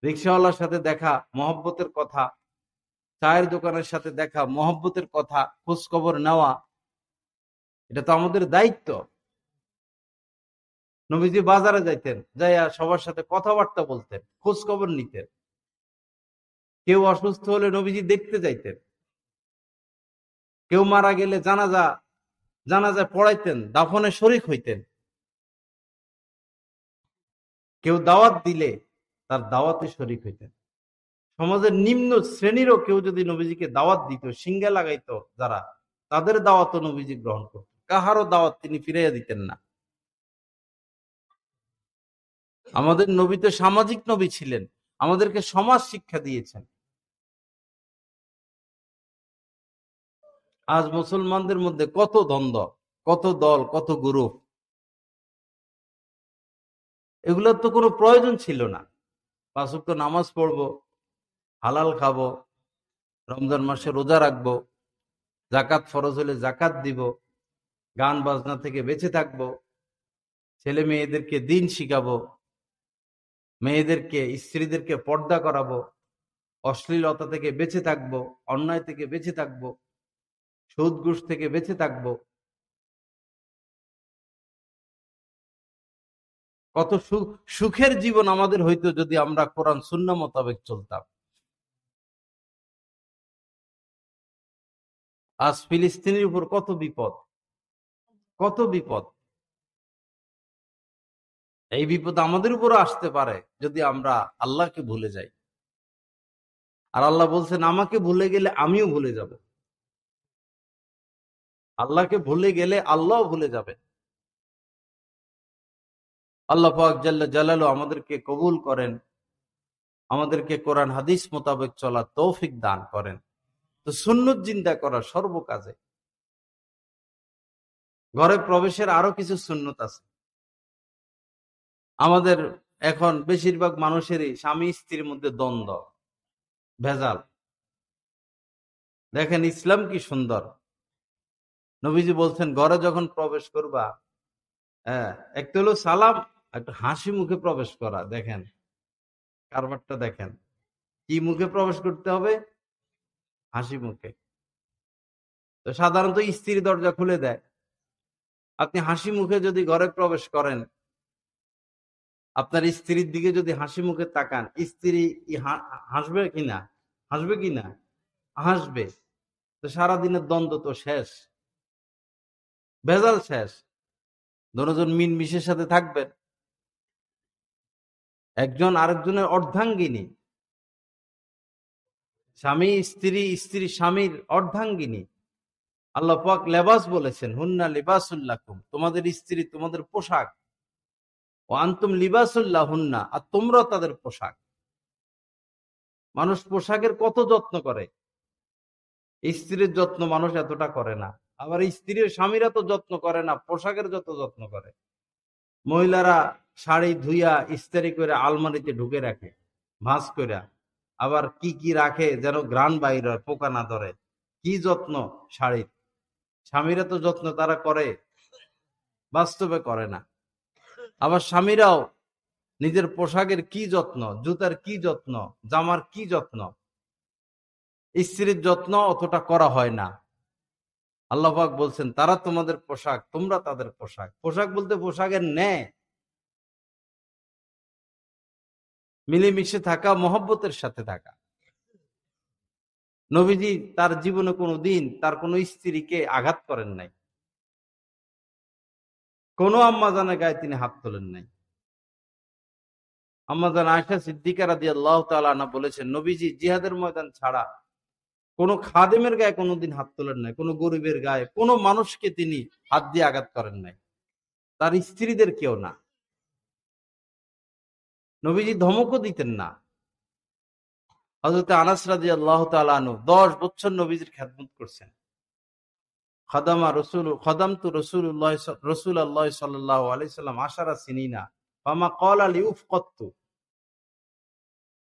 রিক্সাওয়ালার সাথে দেখা, মহব্বতের কথা, চায়ের দোকানের সাথে দেখা, মহব্বতের কথা, খোঁজ খবর নেওয়া, এটা তো আমাদের দায়িত্ব। নবীজি বাজারে যাইতেন, যাইয়া সবার সাথে কথাবার্তা বলতেন, খোঁজ খবর নিতেন। কেউ অসুস্থ হলে নবীজি দেখতে যাইতেন। কেউ মারা গেলে জানাজা পড়াইতেন, দাফনে শরীক হইতেন। কেউ দাওয়াত দিলে তার দাওয়াতে শরীক হইতেন। সমাজের নিম্ন শ্রেণীরও কেউ যদি নবীজিকে দাওয়াত দিত, সিঙ্গা লাগাইতো যারা, তাদের দাওয়াতও নবীজি গ্রহণ করত। কাহারও দাওয়াত তিনি ফিরাইয়া দিতেন না। আমাদের নবী তো সামাজিক নবী ছিলেন, আমাদেরকে সমাজ শিক্ষা দিয়েছেন। আজ মুসলমানদের মধ্যে কত দ্বন্দ্ব, কত দল, কত গ্রুপ, এগুলোর তো কোনো প্রয়োজন ছিল না। 5 ওয়াক্ত নামাজ পড়বো, হালাল খাবো, রমজান মাসে রোজা রাখবো, জাকাত ফরজ হলে জাকাত দিব, গান বাজনা থেকে বেঁচে থাকবো, ছেলে মেয়েদেরকে দিন শিখাবো, মেয়েদেরকে স্ত্রীদেরকে পর্দা করাবো, অশ্লীলতা থেকে বেঁচে থাকবো, অন্যায় থেকে বেঁচে থাকবো, সুদ ঘুষ থেকে বেঁচে থাকবো। কত সুখের জীবন আমাদের হইতো যদি আমরা কোরআন সুন্নাহ মোতাবেক চলতাম। আজ ফিলিস্তিনের উপর কত বিপদ, কত বিপদ। এই বিপদ আমাদের উপরও আসতে পারে যদি আমরা আল্লাহকে ভুলে যাই। আর আল্লাহ বলছেন, আমাকে ভুলে গেলে আমিও ভুলে যাব। আল্লাহকে ভুলে গেলে আল্লাহ ভুলে যাবে। আল্লাহ পাক জাল্লা জালালু আমাদেরকে কবুল করেন, আমাদেরকে কোরআন হাদিস মোতাবেক চলার তৌফিক দান করেন। তো সুন্নত জিন্দা করা সর্বকাজে। ঘরে প্রবেশের আরো কিছু সুন্নত আছে। আমাদের এখন বেশিরভাগ মানুষেরই স্বামী স্ত্রীর মধ্যে দ্বন্দ্ব, ভেজাল। দেখেন ইসলাম কি সুন্দর। নবীজি বলছেন, ঘরে যখন প্রবেশ করবা, হ্যাঁ, একটা হলো সালাম, একটা হাসি মুখে প্রবেশ করা। দেখেন কারবারটা, দেখেন কি মুখে প্রবেশ করতে হবে, হাসি মুখে। তো সাধারণত স্ত্রী দরজা খুলে দেয়, আপনি হাসি মুখে যদি ঘরে প্রবেশ করেন, আপনার স্ত্রীর দিকে যদি হাসি মুখে তাকান, স্ত্রী হাসবে কিনা, হাসবে কিনা, হাসবে। তো সারাদিনের দ্বন্দ্ব তো শেষ, ভেজাল শেষ। দুজন মিনমিশের সাথে থাকবেন, একজন আরেকজনের অর্ধাঙ্গিনী, স্বামী স্ত্রী, স্ত্রী স্বামীর অর্ধাঙ্গিনী। আল্লাহ পাক লেবাস বলেছেন, হুন্না লিবাসুল্লাকুম, তোমাদের স্ত্রী তোমাদের পোশাক, ও আনতুম লিবাসুল্লাহ হুন্না, আর তোমরা তাদের পোশাক। মানুষ পোশাকের কত যত্ন করে, স্ত্রীর যত্ন মানুষ এতটা করে না। আবার স্ত্রীর স্বামীরা তো যত্ন করে না পোশাকের যত যত্ন করে। মহিলারা শাড়ি ধুইয়া ইস্ত্রি করে আলমারিতে ঢুকে রাখে ভাঁজ করে, আবার কি কি রাখে যেন ঘ্রাণ বাইর হয়, পোকা না ধরে। কি যত্ন শাড়ির, স্বামীরা তো যত্ন তারা করে, বাস্তবে করে না। আবার স্বামীরাও নিজের পোশাকের কি যত্ন, জুতার কি যত্ন, জামার কি যত্ন, স্ত্রীর যত্ন অতটা করা হয় না। আল্লাহ পাক বলছেন তারা তোমাদের পোশাক, তোমরা তাদের পোশাক। পোশাক বলতে পোশাকের ন্যায় মিলেমিশে থাকা, মহব্বতের সাথে থাকা। নবীজি তার জীবনে কোনো দিন তার কোনো স্ত্রীকে আঘাত করেন নাই, কোনো আম্মাজানের গায়ে তিনি হাত তোলেন নাই। আম্মাজান আয়েশা সিদ্দিকা রাদিয়াল্লাহু তাআলা আনহা বলেছেন, নবীজি জিহাদের ময়দান ছাড়া কোন খাদেমের গায়ে কোনোদিন হাত তোলেন নাই, কোন গরিবের গায়ে, কোন মানুষকে তিনি হাত দিয়ে আঘাত করেন নাই, তার স্ত্রীদের কেউ না। নবীজি ধমকও দিতেন না। হযরত আনাস রাদিয়াল্লাহু তাআলা আনহু 10 বছর নবীজির খেদমত করছেন। খাদামতু রাসূলুল্লাহ সাল্লাল্লাহু আলাইহি সাল্লাম আশারা সিনিনা ফামা ক্বালা লি উফকাতু।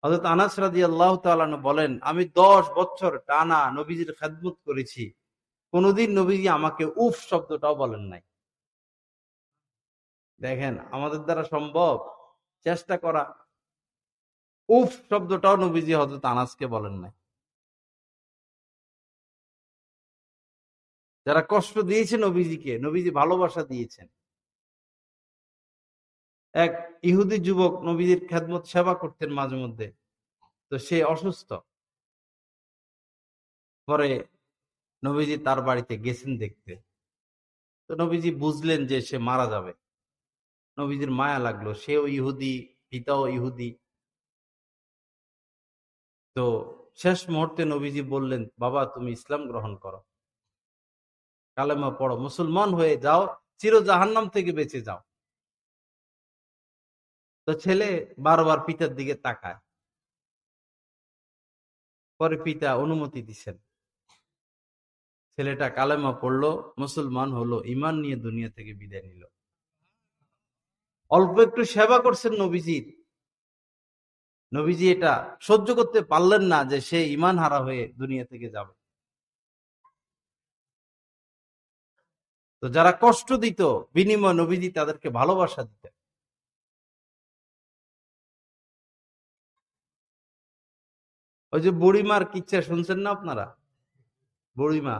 হযরত আনাস রাদিয়াল্লাহু তাআলা আনহু বলেন, আমি 10 বছর টানা নবীজির খেদমত করেছি, কোনদিন নবীজি আমাকে উফ শব্দটাও বলেন নাই। দেখেন আমাদের দ্বারা সম্ভব চেষ্টা করা। উফ শব্দটাও নবীজি হযরত আনাসকে বলেন নাই। যারা কষ্ট দিয়েছে নবীজিকে, নবীজি ভালোবাসা দিয়েছেন। এক ইহুদি যুবক নবীজির খেদমত সেবা করতেন মাঝে মধ্যে, তো সে অসুস্থ। পরে নবীজি তার বাড়িতে গেছেন দেখতে, তো নবীজি বুঝলেন যে সে মারা যাবে। নবীজির মায়া লাগলো, সেও ইহুদি, পিতাও ইহুদি। তো শেষ মুহূর্তে নবীজি বললেন, বাবা তুমি ইসলাম গ্রহণ করো, কালেমা পড়ো, মুসলমান হয়ে যাও, চির জাহান্নাম থেকে বেঁচে যাও। তো ছেলে বারবার পিতার দিকে তাকায়। পরে পিতা অনুমতি দিছেন, ছেলেটা কালেমা পড়লো, মুসলমান হলো, ঈমান নিয়ে দুনিয়া থেকে বিদায় নিল। অল্প একটু সেবা করছেন নবীজির, নবীজি এটা সহ্য করতে পারলেন না যে সে ঈমান হারা হয়ে দুনিয়া থেকে যাবে। তো যারা কষ্ট দিত, বিনিময় নবীজি তাদেরকে ভালোবাসা দিতেন। ওই যে বুড়িমার কিচ্ছা শুনছেন না আপনারা? বুড়িমা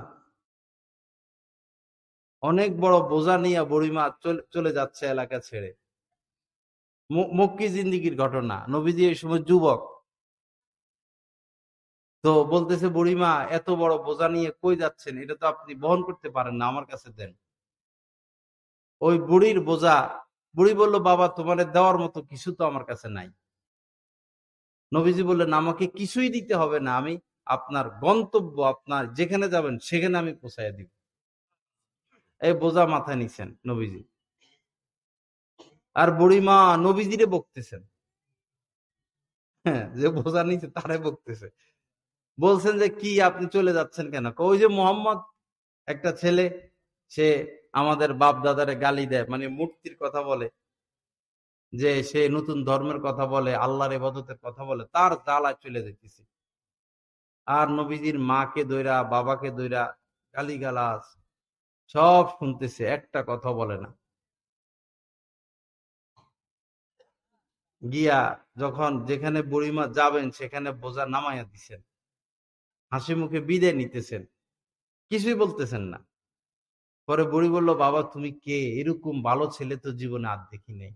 অনেক বড় বোঝা নিয়ে বুড়িমা চলে যাচ্ছে এলাকা ছেড়ে। মক্কি জিন্দিগির ঘটনা। নবীজি এই সময় যুবক। তো বলতেছে, বুড়িমা এত বড় বোঝা নিয়ে কই যাচ্ছেন, এটা তো আপনি বহন করতে পারেন না, আমার কাছে দেন। ওই বুড়ির বোঝা, বুড়ি বলল, বাবা তোমার দেওয়ার মতো কিছু তো আমার কাছে নাই। নবীজি বললেন, আমাকে কিছুই দিতে হবে না, আমি আপনার গন্তব্য, আপনার যেখানে যাবেন সেখানে আমি পৌঁছায় দিব। এই বোঝা মাথায় নিছেন নবীজি। আর বুড়িমা নবীজিরে বকতেছেন, হ্যাঁ, যে বোঝা নিছে তারে বকতেছে। বলছেন যে কি আপনি চলে যাচ্ছেন কেন? ওই যে মোহাম্মদ একটা ছেলে, সে আমাদের বাপ দাদারে গালি দেয়, মানে মূর্তির কথা বলে, যে সে নতুন ধর্মের কথা বলে, আল্লাহর ইবাদতের কথা বলে, তার জ্বালায় চলে যেতেছি। আর নবীজির মাকে দইরা, বাবাকে দইরা গালিগালাজ সব শুনতেছে, একটা কথা বলে না। গিয়া যখন যেখানে বুড়িমা যাবেন সেখানে বোঝা নামাইয়া দিছেন, হাসি মুখে বিদায় নিতেছেন, কিছুই বলতেছেন না। পরে বুড়ি বলল, বাবা তুমি কে? এরকম ভালো ছেলে তো জীবনে আর দেখি নেই।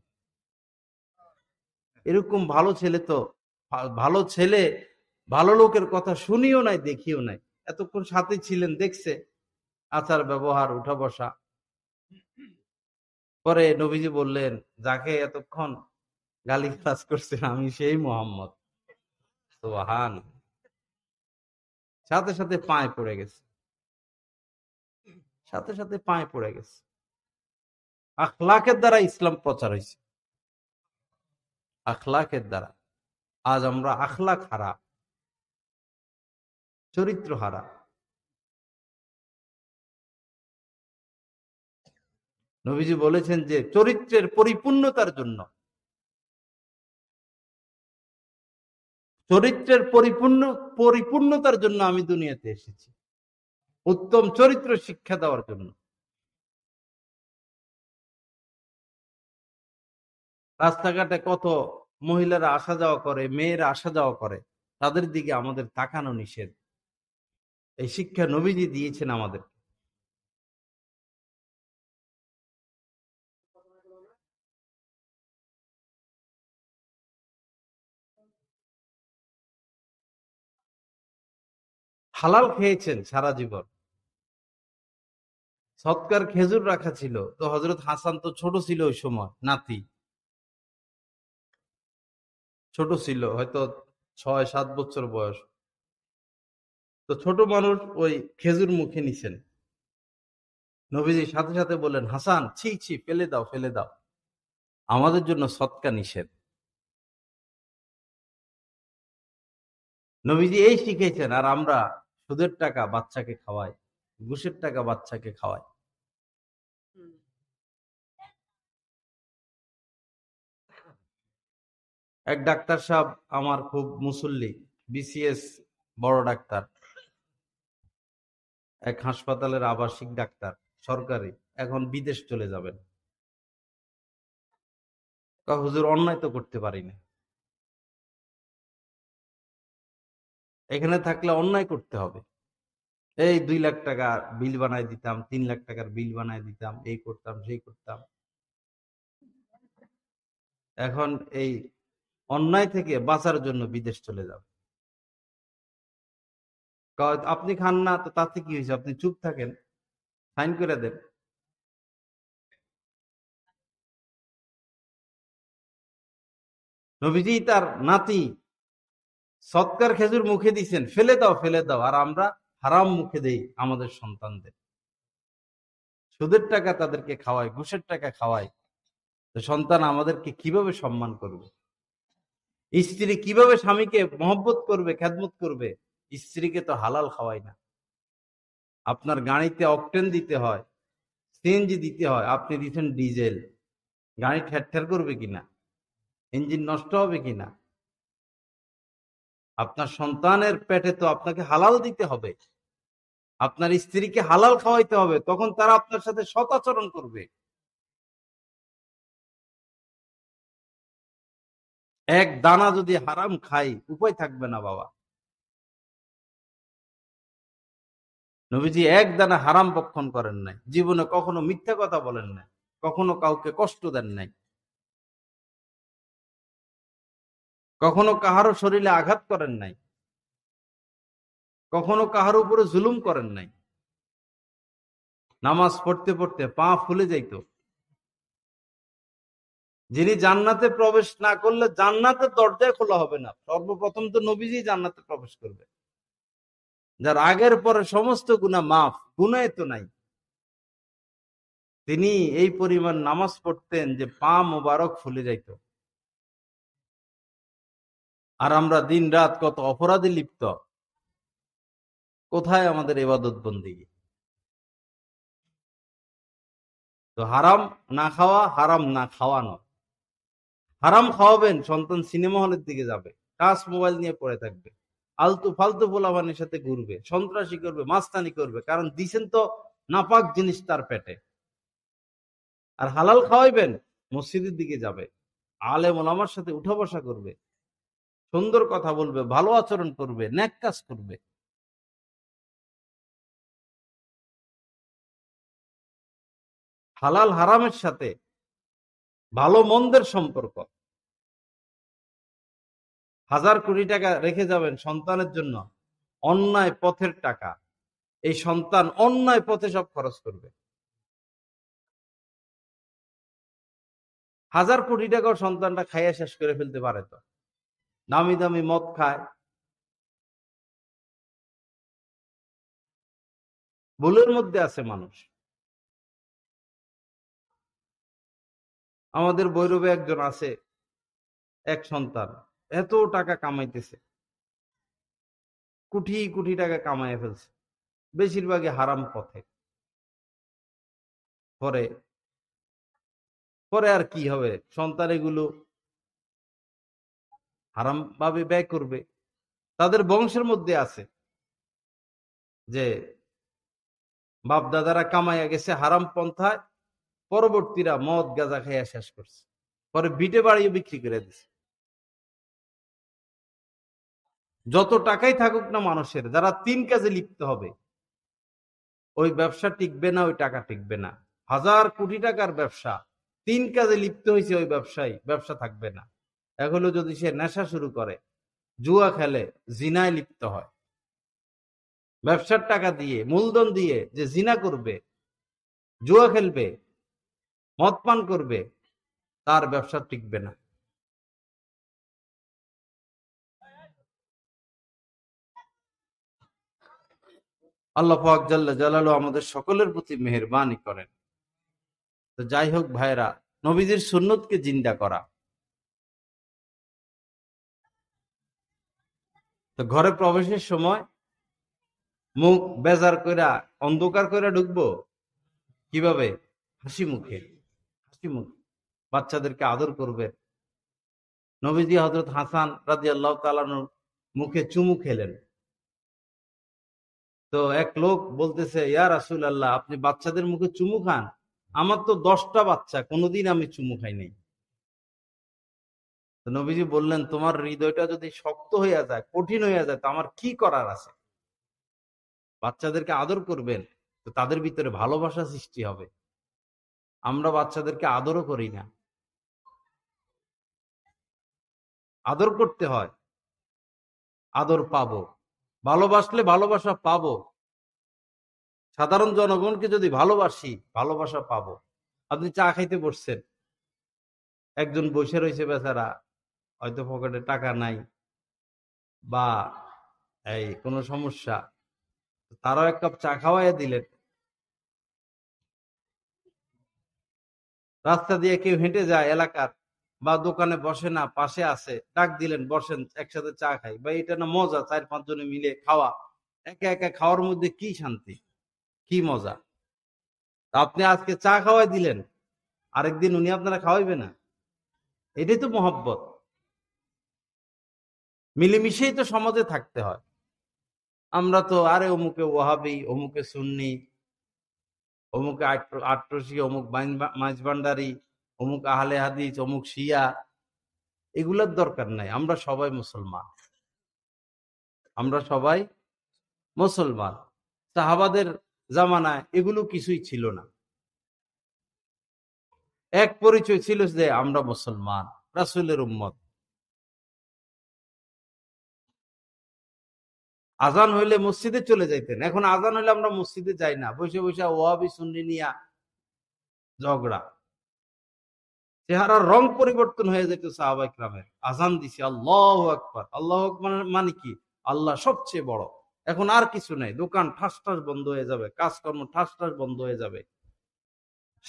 এরকম ভালো ছেলে তো, ভালো ছেলে, ভালো লোকের কথা শুনিও নাই, দেখিও নাই। এতক্ষণ সাথে ছিলেন, দেখছে আচার ব্যবহার, উঠা বসা। পরে নবীজি বললেন, যাকে এতক্ষণ গালিগালাজ করছেন আমি সেই মোহাম্মদ। সুবহান। সাথে সাথে পায়ে পড়ে গেছে, সাথে সাথে পায়ে পড়ে গেছে। আখলাকের দ্বারা ইসলাম প্রচার হয়েছে, আখলাকের দ্বারা। আজ আমরা আখলাক হারা, চরিত্র হারা। নবীজি বলেছেন যে চরিত্রের পরিপূর্ণতার জন্য, চরিত্রের পরিপূর্ণতার জন্য আমি দুনিয়াতে এসেছি। উত্তম চরিত্র শিক্ষা দেওয়ার জন্য। রাস্তাঘাটে কত মহিলারা আসা যাওয়া করে, মেয়েরা আসা যাওয়া করে, তাদের দিকে আমাদের তাকানো নিষেধ। এই শিক্ষা নবীজি দিয়েছেন আমাদের। হালাল খেয়েছেন সারা জীবন। সৎকার খেজুর রাখা ছিল, তো হযরত হাসান তো ছোট ছিল ওই সময়, নাতি ছোট ছিল, হয়তো 6-7 বছর বয়স। তো ছোট মানুষ ওই খেজুর মুখে নিছেন, নবীজি সাথে সাথে বললেন, হাসান ছি ছি, ফেলে দাও ফেলে দাও, আমাদের জন্য সৎকা নিষেধ। নবীজি এই শিখেছেন, আর আমরা সুদের টাকা বাচ্চাকে খাওয়াই, ঘুষের টাকা বাচ্চাকে খাওয়াই। এক ডাক্তার সাহেব আমার খুব মুসল্লি, বিসিএস বড় ডাক্তার, এক হাসপাতালের আবাসিক ডাক্তার, সরকারি, এখন বিদেশ চলে যাবেন। হুজুর অন্যায় তো করতে পারি না, এখানে থাকলে অন্যায় করতে হবে, এই 2 লাখ টাকা বিল বানাই দিতাম, 3 লাখ টাকার বিল বানাই দিতাম, এই করতাম সেই করতাম। এখন এই অন্যায় থেকে বাঁচার জন্য বিদেশ চলে যাবে। আপনি খান না তো তাতে কি হয়েছে, আপনি চুপ থাকেন, সাইন করে দেন। নবীজি তার নাতি সৎকার খেজুর মুখে দিচ্ছেন, ফেলে দাও ফেলে দাও, আর আমরা হারাম মুখে দেই আমাদের সন্তানদের, সুদের টাকা তাদেরকে খাওয়াই, ঘুষের টাকা খাওয়াই। তো সন্তান আমাদেরকে কিভাবে সম্মান করবে? স্ত্রী কিভাবে স্বামীকে মহব্বত করবে, খেদমত করবে? স্ত্রীকে তো হালাল খাওয়াই না। আপনার গাড়িতে অকটেন দিতে হয়, সিএনজি দিতে হয়, আপনি দিচ্ছেন ডিজেল, গাড়ি ঠের ঠের করবে কিনা, ইঞ্জিন নষ্ট হবে কিনা? আপনার সন্তানের পেটে তো আপনাকে হালাল দিতে হবে, আপনার স্ত্রীকে হালাল খাওয়াইতে হবে, তখন তারা আপনার সাথে সৎ আচরণ করবে। এক দানা যদি হারাম খাই, উপায় থাকবে না বাবা। নবীজি এক দানা হারাম ভক্ষণ করেন নাই, জীবনে কখনো মিথ্যা কথা বলেন নাই, কখনো কাউকে কষ্ট দেন নাই, কখনো কাহারো শরীরে আঘাত করেন নাই, কখনো কাহার উপরে জুলুম করেন নাই। নামাজ পড়তে পড়তে পা ফুলে যাইত। যিনি জান্নাতে প্রবেশ না করলে জান্নাতের দরজায় খোলা হবে না, সর্বপ্রথম তো নবীজি জান্নাতে প্রবেশ করবে, যার আগের পরে সমস্ত গুনাহ মাফ, গুনাহ তো নাই। তিনি এই পরিমাণ নামাজ পড়তেন যে পা মোবারক ফুলে যাইত। আর আমরা দিন রাত কত অপরাধে লিপ্ত, কোথায় আমাদের ইবাদত বন্দেগী? তো হারাম না খাওয়া, হারাম না খাওয়ানো। হারাম খাওয়াবেন, সন্তান সিনেমা হলের দিকে যাবে, টাচ মোবাইল নিয়ে পড়ে থাকবে, আলতু ফালতু পোলাপানের সাথে ঘুরবে, সন্ত্রাসী করবে, মাস্তানি করবে, কারণ দিছেন তো নাপাক জিনিস তার পেটে। আর হালাল খাওয়াইবেন, মসজিদের দিকে যাবে, আলেম ওলামার সাথে উঠা বসা করবে, সুন্দর কথা বলবে, ভালো আচরণ করবে, নেক কাজ করবে। হালাল হারামের সাথে ভালো মন্দের সম্পর্ক। 1000 কোটি টাকা রেখে যাবেন সন্তানের জন্য, অন্যায় পথের টাকা, এই সন্তান অন্যায় পথে সব খরচ করবে। 1000 কোটি টাকাও সন্তানটা খাইয়া শেষ করে ফেলতে পারে। তো দামি দামি মদ খায়, ভুলের মধ্যে আছে মানুষ। আমাদের বৈরবে একজন আছে, এক সন্তান এত টাকা কামাইতেছে, কোটি কোটি টাকা কামাইয়া ফেলছে, বেশিরভাগই হারাম পথে। পরে পরে আর কি হবে, সন্তান এগুলো হারাম ভাবে ব্যয় করবে। তাদের বংশের মধ্যে আছে যে বাপ দাদারা কামাইয়া গেছে হারাম পন্থায়, পরবর্তীরা মদ গাঁজা খাইয়া শেষ করছে, পরে বিটে বাড়িও বিক্রি করে দিছে। যত টাকাই থাকুক না মানুষের, যারা 3 কাজে লিপ্ত হবে ওই ব্যবসা টিকবে না, ওই টাকা টিকবে না। 1000 কোটি টাকার ব্যবসা, 3 কাজে লিপ্ত হয়েছে ওই ব্যবসায়ী, ব্যবসা থাকবে না। এক হলো যদি সে নেশা শুরু করে, জুয়া খেলে, জিনায় লিপ্ত হয়, ব্যবসার টাকা দিয়ে মূলধন দিয়ে যে জিনা করবে, জুয়া খেলবে, মদ পান করবে, তার ব্যবসা টিকবে না। আল্লাহ পাক জাল্লা জালালু আমাদের সকলের প্রতি মেহেরবানি করেন। তো যাই হোক ভাইরা, নবীজির সুন্নতকে জিন্দা করা। তো ঘরে প্রবেশের সময় মুখ বেজার কইরা অন্ধকার কইরা ঢুকবো কিভাবে? হাসি মুখে, হাসি মুখে বাচ্চাদেরকে আদর করবেন। নবীজি হযরত হাসান রাদিয়াল্লাহু তাআলা আনহুর মুখে চুমু খেলেন। তো এক লোক বলতেছে, ইয়া রাসূলুল্লাহ, আপনি বাচ্চাদের মুখে চুমু খান? আমার তো 10টা বাচ্চা, কোনোদিন আমি চুমু খাই নাই। তো নবীজি বললেন, তোমার হৃদয়টা যদি শক্ত হইয়া যায়, কঠিন হইয়া যায়, তো আমার কি করার আছে? বাচ্চাদেরকে আদর করবেন, তো তাদের ভিতরে ভালোবাসা সৃষ্টি হবে। আমরা বাচ্চাদেরকে আদরও করি না। আদর করতে হয়, আদর পাবো, ভালোবাসলে ভালোবাসা পাবো। সাধারণ জনগণকে যদি ভালোবাসি, ভালোবাসা পাবো। আপনি চা খাইতে বসছেন, একজন বসে রয়েছে বেচারা, হয়তো পকেটে টাকা নাই বা এই কোনো সমস্যা, তারাও 1 কাপ চা খাওয়াইয়া দিলেন। রাস্তা দিয়ে কেউ হেঁটে যায় এলাকার, বা দোকানে বসে না, পাশে আছে, ডাক দিলেন, বসেন একসাথে চা খাই। বা এটা না মজা, 4-5 জনে মিলে খাওয়া। একা একা খাওয়ার মধ্যে কি শান্তি, কি মজা। আপনি আজকে চা খাওয়াই দিলেন, আরেকদিন উনি আপনারা খাওয়াইবে না? এটাই তো মহব্বত। মিলেমিশেই তো সমাজে থাকতে হয়। আমরা তো আরে অমুকে ওয়াহাবি, অমুকে সুন্নি, অমুকে আট্রসি, অমুক মাইজভান্ডারি, অমুক আহলে হাদিস, অমুক শিয়া, এগুলোর দরকার নাই। আমরা সবাই মুসলমান, আমরা সবাই মুসলমান। সাহাবাদের জামানায় এগুলো কিছুই ছিল না। এক পরিচয় ছিল যে আমরা মুসলমান, রাসূলের উম্মত। আজান হইলে মসজিদে চলে যাইতেন, এখন আজান হইলে আমরা মসজিদে যাই না, বসে বসে ওয়াহাবি সুন্নি নিয়া ঝগড়া। চেহারার রং পরিবর্তন হয়ে যেত সাহাবায়ে কেরামের। আজান দিছে, আল্লাহু আকবার। আল্লাহু আকবার মানে কি? আল্লাহ সবচেয়ে বড়। এখন আর কিছু নাই, দোকান ঠাস ঠাস বন্ধ হয়ে যাবে, কাজকর্ম ঠাস ঠাস বন্ধ হয়ে যাবে,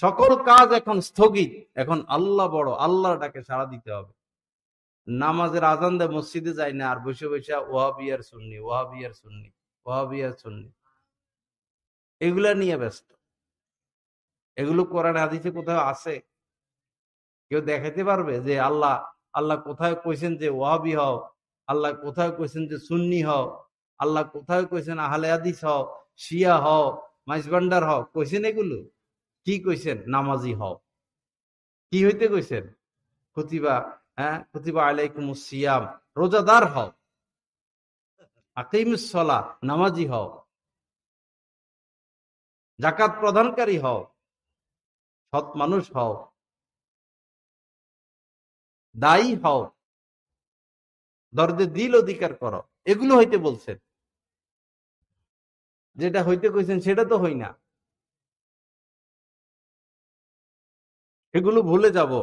সকল কাজ এখন স্থগিত। এখন আল্লাহ বড়, আল্লাহর ডাকে সাড়া দিতে হবে। নামাজের আজান দেয়, মসজিদে যায় না, আর বসে বসে ওয়াহাবি আর সুন্নি, ওয়াহাবি আর সুন্নি, ওয়াহাবি আর সুন্নি, এগুলা নিয়ে ব্যস্ত। এগুলো কোরআনে হাদিসে কোথাও আছে? কেউ দেখাইতে পারবে যে আল্লাহ আল্লাহ কোথায় কইছেন যে ওয়াহাবি হও, আল্লাহ কোথায় কইছেন যে সুন্নি হও, আল্লাহ কোথায় কইছেন আহলে হাদিস হও, শিয়া হও, মাইজভান্ডার হও? কইছেন এগুলো? কি কইছেন? নামাজি হও। কি হইতে কইছেন? কুতিবা, কুতিবা আলাইকুমুস সিয়াম, রোজাদার হও। আকিমুস সালাহ, নামাজি হও। যাকাত প্রদানকারী হও, সৎ মানুষ হও, দায়ী হও, দর্দে দিল অধিকার করো। এগুলো হইতে বলছেন। যেটা হইতে কইছেন সেটা তো হই না। এগুলো ভুলে যাব।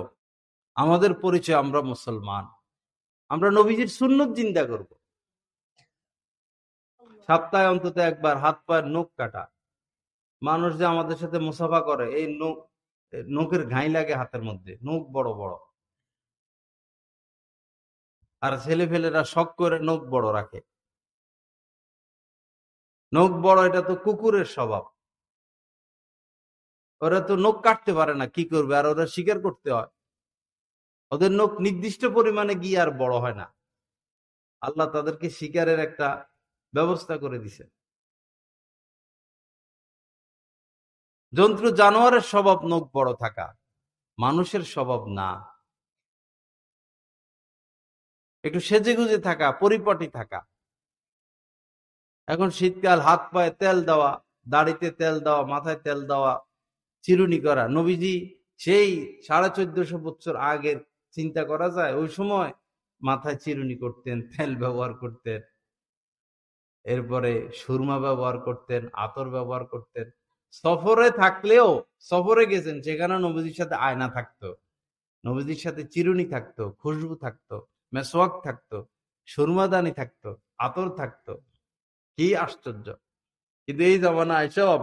আমাদের পরিচয় আমরা মুসলমান, আমরা নবীজির সুন্নত জিন্দা করব। সপ্তাহে অন্তত একবার হাত পায়ের নখ কাটা। মানুষ যে আমাদের সাথে মুসাফা করে, এই নখের ঘাই লাগে হাতের মধ্যে, নখ বড় বড়। আর ছেলে ফেলেরা শখ করে নখ বড় রাখে। নখ বড়, এটা তো কুকুরের স্বভাব। ওরা তো নখ কাটতে পারে না, কি করবে? আর ওরা শিকার করতে হয়। ওদের নখ নির্দিষ্ট পরিমাণে গিয়ে আর বড় হয় না। আল্লাহ তাদেরকে শিকারের একটা ব্যবস্থা করে দিছে। জন্তু জানোয়ারের স্বভাব নখ বড় থাকা, মানুষের স্বভাব না। একটু সেজে গুজে থাকা, পরিপাটি থাকা। এখন শীতকাল, হাত পায়ে তেল দেওয়া, দাড়িতে তেল দেওয়া, মাথায় তেল দেওয়া, চিরুনি করা। নবীজি সেই 1450 বছর আগের চিন্তা করা যায়? ওই সময় মাথায় চিরুনি করতেন, তেল ব্যবহার করতেন, এরপরে সুরমা ব্যবহার করতেন, আতর ব্যবহার করতেন। সফরে থাকলেও, সফরে গেছেন, সেখানে নবীজির সাথে আয়না থাকতো, নবীজির সাথে চিরুনি থাকতো, খুশবু থাকতো, মেসওয়াক থাকতো, সুরমাদানি থাকতো, আতর থাকতো। কি আশ্চর্য! কিন্তু এই জামানা এসব,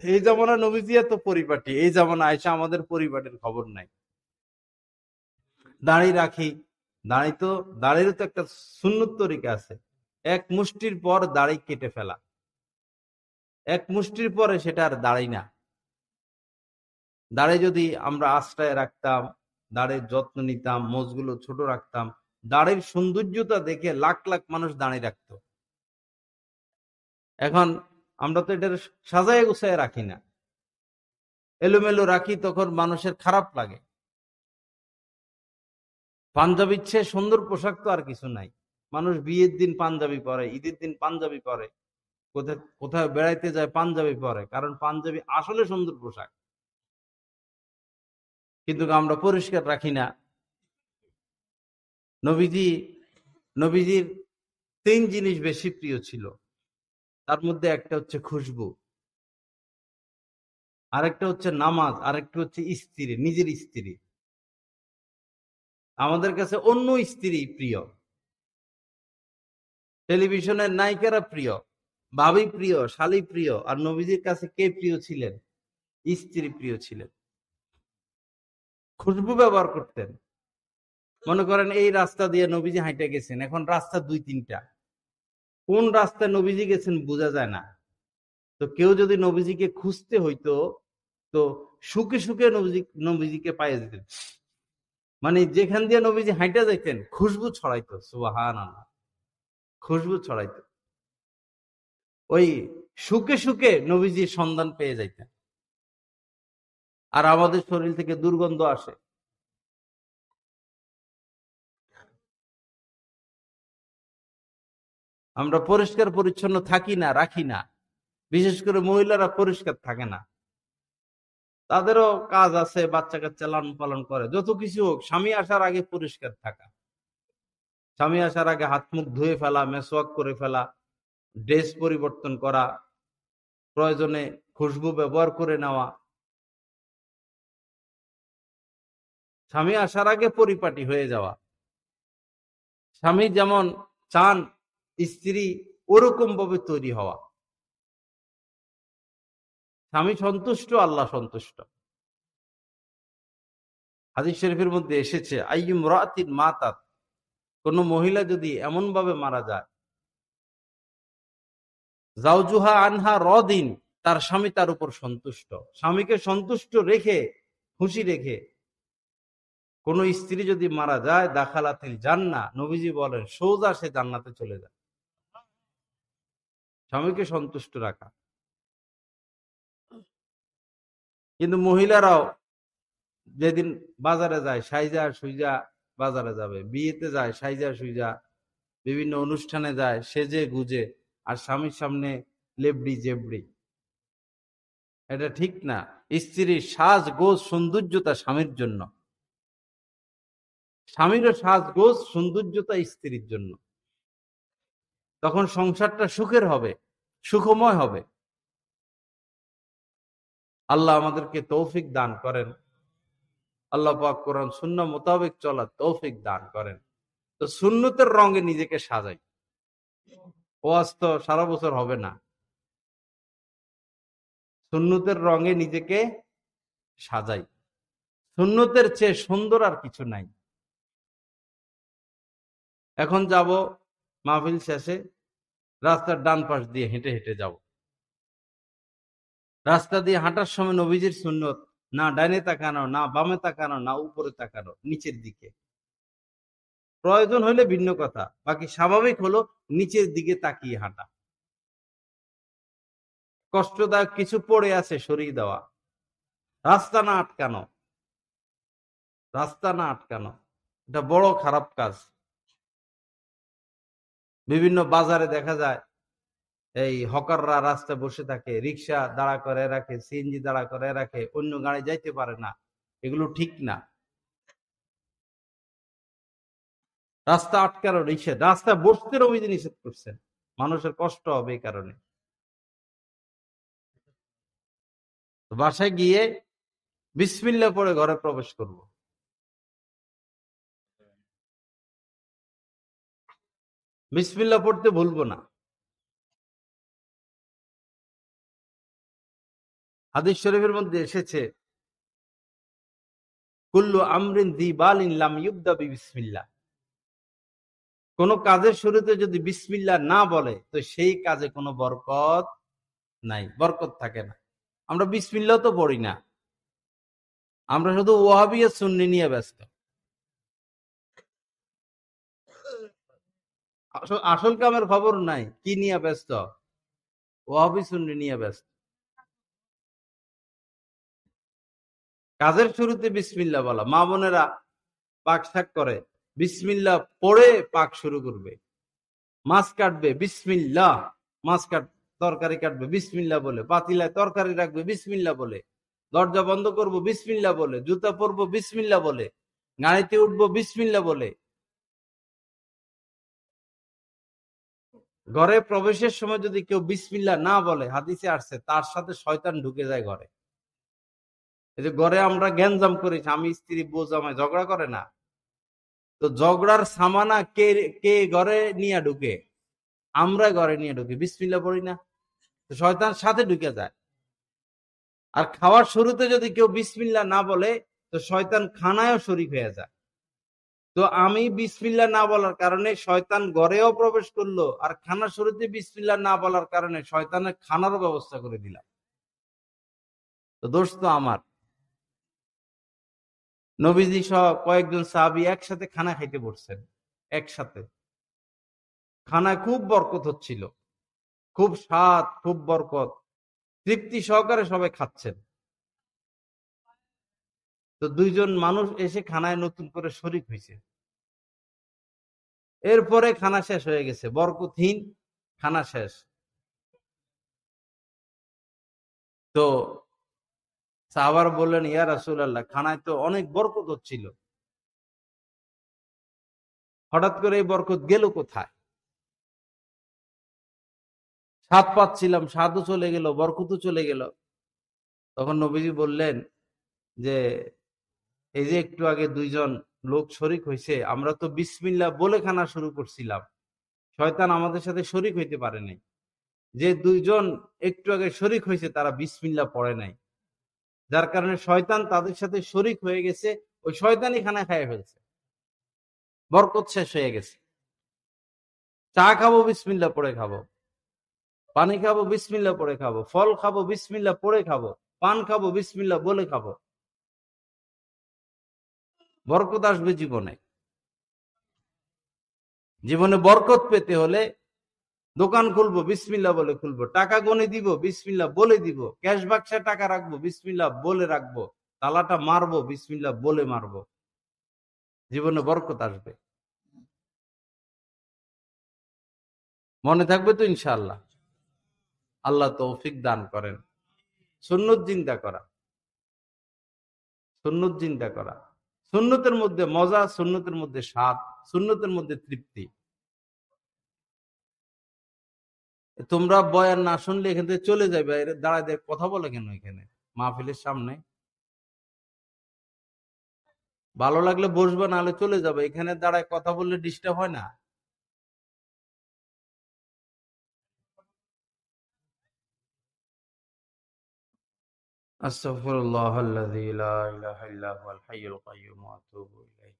এই জামানা নবীজি এত পরিপাটি, এই জামানা আয়সা আমাদের পরিপাটির খবর নাই। দাড়ি রাখি, দাড়িরও তো একটা সুন্নত তরিকা আছে। এক মুষ্টির পর দাড়ি কেটে ফেলা, এক মুষ্টির পরে সেটা আর দাড়ি না। দাড়ি যদি আমরা আশ্রয় রাখতাম, দাড়ির যত্ন নিতাম, মোজগুলো ছোট রাখতাম, দাড়ির সৌন্দর্যতা দেখে লাখ লাখ মানুষ দাঁড়িয়ে রাখতো। এখন আমরা তো এটার সাজায় গুছায় রাখি না, এলোমেলো রাখি, তখন মানুষের খারাপ লাগে। পাঞ্জাবির চেয়ে সুন্দর পোশাক তো আর কিছু নাই। মানুষ বিয়ের দিন পাঞ্জাবি পরে, ঈদের দিন পাঞ্জাবি পরে, কোথায় কোথায় বেড়াইতে যায় পাঞ্জাবি পরে, কারণ পাঞ্জাবি আসলে সুন্দর পোশাক। কিন্তু আমরা পরিষ্কার রাখি না। নবীজি, নবীজির 3 জিনিস বেশি প্রিয় ছিল। তার মধ্যে একটা হচ্ছে খুশবু, আরেকটা হচ্ছে নামাজ, আরেকটা হচ্ছে স্ত্রী, নিজের স্ত্রী। আমাদের কাছে অন্য স্ত্রী প্রিয়, টেলিভিশনের নায়িকারা প্রিয়, ভাবি প্রিয়, শালী প্রিয়। আর নবীজির কাছে কে প্রিয় ছিলেন? স্ত্রী প্রিয় ছিলেন। খুশবু ব্যবহার করতেন। মনে করেন এই রাস্তা দিয়ে নবীজি হাঁটে গেছেন, এখন রাস্তা 2-3টা, কোন রাস্তায় নবীজি গেছেন বোঝা যায় না। তো কেউ যদি নবীজিকে খুঁজতে হইতো, তো শুকে শুকে নবীজিকে পাইয়ে যেতেন। মানে যেখান দিয়ে নবীজি হাঁটে যাইতেন, খুশবু ছড়াইতো। সুবহানাল্লাহ, খুশবু ছড়াইতো। ওই শুকে শুকে নবীজির সন্ধান পেয়ে যাইতেন। আর আমাদের শরীর থেকে দুর্গন্ধ আসে। আমরা পরিষ্কার পরিচ্ছন্ন থাকি না, রাখি না। বিশেষ করে মহিলারা পরিষ্কার থাকে না। তাদেরও কাজ আছে, বাচ্চা কাচ্চা লালন পালন করে, যত কিছু হোক, স্বামী আসার আগে পরিষ্কার থাকা, স্বামী আসার আগে হাত মুখ ধুয়ে ফেলা, মেসওয়াক করে ফেলা, ড্রেস পরিবর্তন করা, প্রয়োজনে খুশবু ব্যবহার করে নেওয়া। স্বামী আসার আগে পরিপাটি হয়ে যাওয়া। স্বামী যেমন চান স্ত্রী ওরকম ভাবে তৈরি হওয়া। স্বামী সন্তুষ্ট, আল্লাহ সন্তুষ্ট। হাদিস শরীফের মধ্যে এসেছে, আইয়ুম রাতিন মাতাত, কোন মহিলা যদি এমন ভাবে মারা যায়, জাওজুহা আনহা রদিন, তার স্বামী তার উপর সন্তুষ্ট, স্বামীকে সন্তুষ্ট রেখে, খুশি রেখে কোন স্ত্রী যদি মারা যায়, দাখালাতিল জান্নাহ, নবীজি বলেন সোজা সে জান্নাতে চলে যায়। স্বামীকে সন্তুষ্ট রাখা। কিন্তু মহিলারাও যেদিন বাজারে যায়, সাইজা সুইজা বাজারে যাবে, বিয়েতে যায় সাইজা সুইজা, বিভিন্ন অনুষ্ঠানে যায় সেজে গুজে, আর স্বামীর সামনে লেবড়ি জেবড়ি। এটা ঠিক না। স্ত্রীর সাজ গোজ সৌন্দর্যতা স্বামীর জন্য, স্বামীরও সাজ গোজ সৌন্দর্যতা স্ত্রীর জন্য। তখন সংসারটা সুখের হবে, সুখময় হবে। আল্লাহ আমাদেরকে তৌফিক দান করেন। আল্লাহ পাক কোরআন সুন্নাহ মোতাবেক চলার তৌফিক দান করেন। তো সুন্নতের রঙে নিজেকে সাজাই। ওয়াজ তো সারা বছর হবে না। সুন্নতের রঙে নিজেকে সাজাই। সুন্নতের চেয়ে সুন্দর আর কিছু নাই। এখন যাব মাহফিল শেষে, রাস্তার ডান পাশ দিয়ে হেঁটে হেঁটে যাব। রাস্তা দিয়ে হাঁটার সময় নবীজির সুন্নত, না ডাইনে তাকানো, না বামে তাকানো, না উপরে তাকানো, নিচের দিকে। প্রয়োজন হলে ভিন্ন কথা, বাকি স্বাভাবিক হলো নিচের দিকে তাকিয়ে হাঁটা। কষ্টদায়ক কিছু পড়ে আছে সরিয়ে দেওয়া, রাস্তা না আটকানো, রাস্তা না আটকানো, এটা বড় খারাপ কাজ। বিভিন্ন বাজারে দেখা যায় এই হকাররা রাস্তায় বসে থাকে, রিক্সা দাঁড়া করে রাখে, সিএনজি দাঁড়া করে রাখে, অন্য গাড়ি যাইতে পারে না। এগুলো ঠিক না। রাস্তা আটকানো নিষেধ, রাস্তায় বসতে রবিজি নিষেধ করছেন, মানুষের কষ্ট হবে এই কারণে। বাসায় গিয়ে বিসমিল্লাহ পড়ে ঘরে প্রবেশ করব। বিসমিল্লাহ পড়তে ভুলবো না। হাদিস শরীফের মধ্যে এসেছে, কুল্লু আমরিন দি বালিন লাম ইউবদা বিসমিল্লাহ। কোন কাজের শুরুতে যদি বিসমিল্লাহ না বলে তো সেই কাজে কোনো বরকত নাই, বরকত থাকে না। আমরা বিসমিল্লাহ তো পড়ি না, আমরা শুধু ওয়াহাবিয়া সুন্নি নিয়ে ব্যস্ত। আসল কামের খবর নাই, কি নিয়ে ব্যস্ত? ওয়াহাবি সুন্নি নিয়ে ব্যস্ত। কাজের শুরুতে বিসমিল্লাহ বলা, মা বোনেরা পাক শাক করে বিসমিল্লাহ পড়ে পাক শুরু করবে। মাছ কাটবে বিসমিল্লাহ, মাছ তরকারি কাটবে বিসমিল্লাহ বলে, পাতিলায় তরকারি রাখবে বিসমিল্লাহ বলে, দরজা বন্ধ করব বিসমিল্লাহ বলে, জুতা পরবো বিসমিল্লাহ বলে, গাড়িতে উঠবো বিসমিল্লাহ বলে। ঘরে প্রবেশের সময় যদি কেউ বিসমিল্লাহ না বলে, হাদিসে আসছে তার সাথে শয়তান ঢুকে যায় ঘরে। এই যে ঘরে আমরা গ্যাঞ্জাম করি, স্বামী স্ত্রী বউ জামাই ঝগড়া করে না, তো ঝগড়ার সামানা কে কে ঘরে নিয়ে ঢুকে? আমরা ঘরে নিয়ে ঢুকি, বিসমিল্লাহ পড়ি না, তো শয়তান সাথে ঢুকে যায়। আর খাওয়ার শুরুতে যদি কেউ বিসমিল্লাহ না বলে তো শয়তান খানায়ও শরীক হয়ে যায়। তো আমি বিসমিল্লাহ না বলার কারণে শয়তান ঘরেও প্রবেশ করলো, আর খানার শুরুতে বিসমিল্লাহ না বলার কারণে শয়তানের খানারও ব্যবস্থা করে দিলাম। তো দোষ তো আমার। নবীজি সহ কয়েকজন সাহাবী একসাথে খানা খাইতে বসছেন, একসাথে খানায় খুব বরকত হচ্ছিল, খুব স্বাদ, খুব বরকত, তৃপ্তি সহকারে সবাই খাচ্ছেন। তো দুইজন মানুষ এসে খানায় নতুন করে শরীক হয়েছে। এরপরে খানা শেষ হয়ে গেছে, বরকতহীন খানা শেষ। তো সাহাবারা বললেন, ইয়া রাসূলুল্লাহ, খানায় তো অনেক বরকত হচ্ছিল, হঠাৎ করে এই বরকত গেল কোথায়? স্বাদ পাচ্ছিলাম, স্বাদও চলে গেল, বরকতও চলে গেল। তখন নবীজি বললেন যে, এই যে একটু আগে দুইজন লোক শরিক হয়েছে, আমরা তো বিসমিল্লাহ বলে খানা শুরু করছিলাম, শয়তান আমাদের সাথে শরিক হইতে পারে নাই। যে দুইজন একটু আগে শরিক হয়েছে তারা বিসমিল্লাহ পড়ে নাই, যার কারণে শয়তান তাদের সাথে শরিক হয়ে গেছে, ওই শয়তানই খানা খাইয়ে ফেলছে, বরকত শেষ হয়ে গেছে। চা খাবো বিসমিল্লাহ পড়ে খাবো, পানি খাবো বিসমিল্লাহ পড়ে খাবো, ফল খাবো বিসমিল্লাহ পড়ে খাবো, পান খাবো বিসমিল্লাহ বলে খাবো, বরকত আসবে জীবনে। জীবনে বরকত পেতে হলে দোকান খুলবো বিসমিল্লাহ বলে খুলবো, টাকা গনে দিব বিসমিল্লাহ বলে দিব, ক্যাশ বাক্সে টাকা রাখবো বিসমিল্লাহ বলে রাখবো, তালাটা মারবো বিসমিল্লাহ বলে মারবো, জীবনে বরকত আসবে। মনে থাকবে তো ইনশাআল্লাহ? আল্লাহ তৌফিক দান করেন। সুন্নত চিন্তা করা, সুন্নত চিন্তা করা, সুন্নতের মধ্যে মজা, সুন্নতের মধ্যে স্বাদ, সুন্নতের মধ্যে তৃপ্তি। তোমরা বয়ান না শুনলে এখান থেকে চলে যাবে, দাঁড়ায় দেখ কথা বলে কেন এখানে মাহফিলের সামনে? ভালো লাগলে বসবে, না হলে চলে যাবে। এখানে দাঁড়ায় কথা বললে ডিস্টার্ব হয় না? আস্তাগফিরুল্লাহাল্লাযী লা ইলাহা ইল্লা হুয়াল হাইয়ুল কাইয়্যুম ওয়া আতুবু ইলাইহি।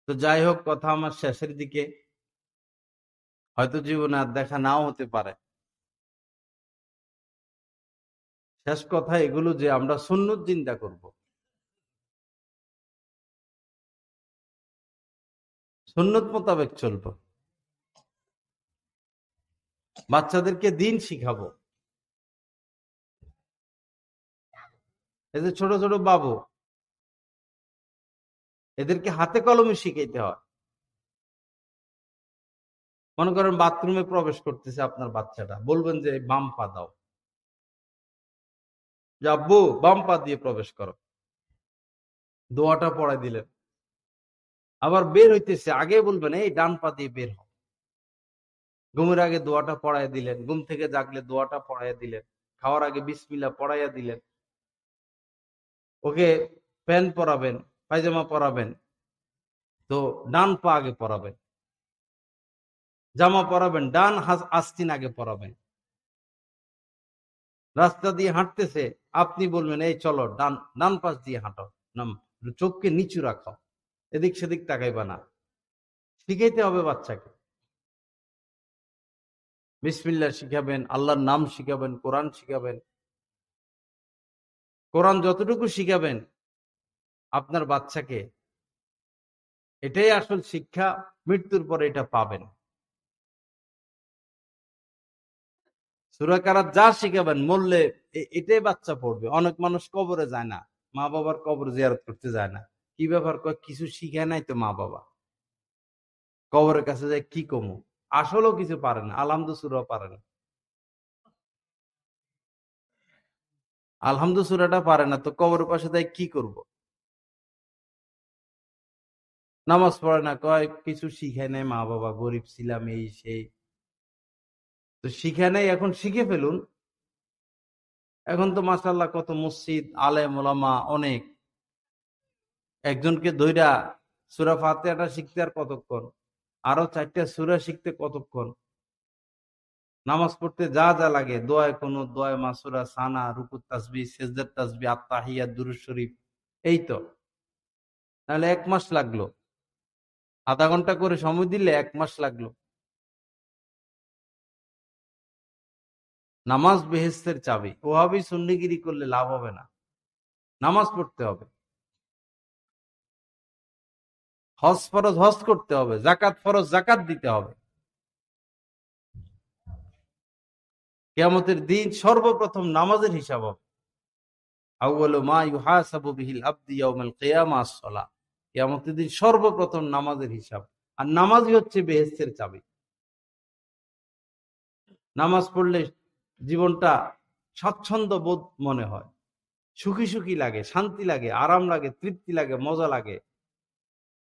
তো যাই হোক, কথা আমার শেষের দিকে, হয়তো জীবনে আর দেখা নাও হতে পারে। শেষ কথা এগুলো যে আমরা সুন্নত চিন্তা করব, সুন্নত মোতাবেক চলবো, বাচ্চাদেরকে দিন শিখাবো, এই যে ছোট ছোট বাবু, এদেরকে হাতে কলমে শিখাইতে হয়। মনে করেন বাথরুমে প্রবেশ করতেছে আপনার বাচ্চাটা, বলবেন যে বাম পা দাও, যে আব্বু বাম পা দিয়ে প্রবেশ করো, দোয়াটা পড়াই দিলেন। আবার বের হইতেছে, আগে বলবেন এই ডান পা দিয়ে বের হও। ঘুমের আগে দোয়াটা পড়াই দিলেন, ঘুম থেকে জাগলে দোয়াটা পড়াইয়া দিলেন, খাওয়ার আগে বিসমিল্লাহ পড়াইয়া দিলেন। ওকে প্যান্ট পরাবেন, পায়জামা পরাবেন, তো ডান পা আগে পরাবেন। জামা পরাবেন, ডান আস্তিন আগে পরাবেন। রাস্তা দিয়ে হাঁটতেছে, আপনি বলবেন এই চলো ডান পাশ দিয়ে হাঁটো, নাম চোখকে নিচু রাখো, এদিক সেদিক তাকাইবা না। শিখাইতে হবে বাচ্চাকে। বিসমিল্লাহ শিখাবেন, আল্লাহর নাম শিখাবেন, কোরআন শিখাবেন। কোরআন যতটুকু শিখাবেন আপনার বাচ্চাকে, এটাই আসল শিক্ষা। মৃত্যুর পরে এটা পাবেন। সূরা কারাত যা শিখাবেন মরলে এটাই বাচ্চা পড়বে। অনেক মানুষ কবরে যায় না, মা বাবার কবর জিয়ারত করতে যায় না। কি ব্যাপার? কিছু শিখায় নাই তো মা বাবা, কবরের কাছে যায় কি কমু? আসলেও কিছু পারে না, আলহামদু সূরাও পারে না। আলহামদু সূরাটা পারে না, তো কবরের পাশে যায় কি করব? নামাজ পড়ে না, কয় কিছু শিখায় নাই মা বাবা, গরিব ছিলাম, এই সেই। তো শিখায় নাই, এখন শিখে ফেলুন। এখন তো মাশাআল্লাহ কত মসজিদ, আলেম ওলামা অনেক। একজনকে ধইরা সূরা ফাতিহাটা শিখতে আর কতক্ষণ, আরো 4টা সূরা শিখতে কতক্ষণ। নামাজ পড়তে যা যা লাগে, দোয়ায় কোনো দোয়ায় মাসুরা, সানা, রুকুত তাসবিহ, সেজদার তাসবিহ, আত্তাহিয়াত, দুরূদ শরীফ, এই তো। তাহলে 1 মাস লাগলো, আধা ঘন্টা করে সময় দিলে 1 মাস লাগলো। নামাজ বেহেশতের চাবি। ওভাবেই সুন্নিগিরি করলে লাভ হবে না, নামাজ পড়তে হবে। হজ ফরজ হজ করতে হবে, জাকাত ফরজ জাকাত দিতে হবে। কিয়ামতের দিন সর্বপ্রথম নামাজের হিসাব হবে। আউয়ালু মা ইউহাসাবু বিহিল আবদু ইয়াউমাল কিয়ামাহ আস-সালাহ। কিয়ামতের দিন সর্বপ্রথম নামাজের হিসাব। আর নামাজই হচ্ছে বেহেশতের চাবি। নামাজ পড়লে জীবনটা স্বাচ্ছন্দ্য বোধ মনে হয়, সুখী সুখী লাগে, শান্তি লাগে, আরাম লাগে, তৃপ্তি লাগে, মজা লাগে।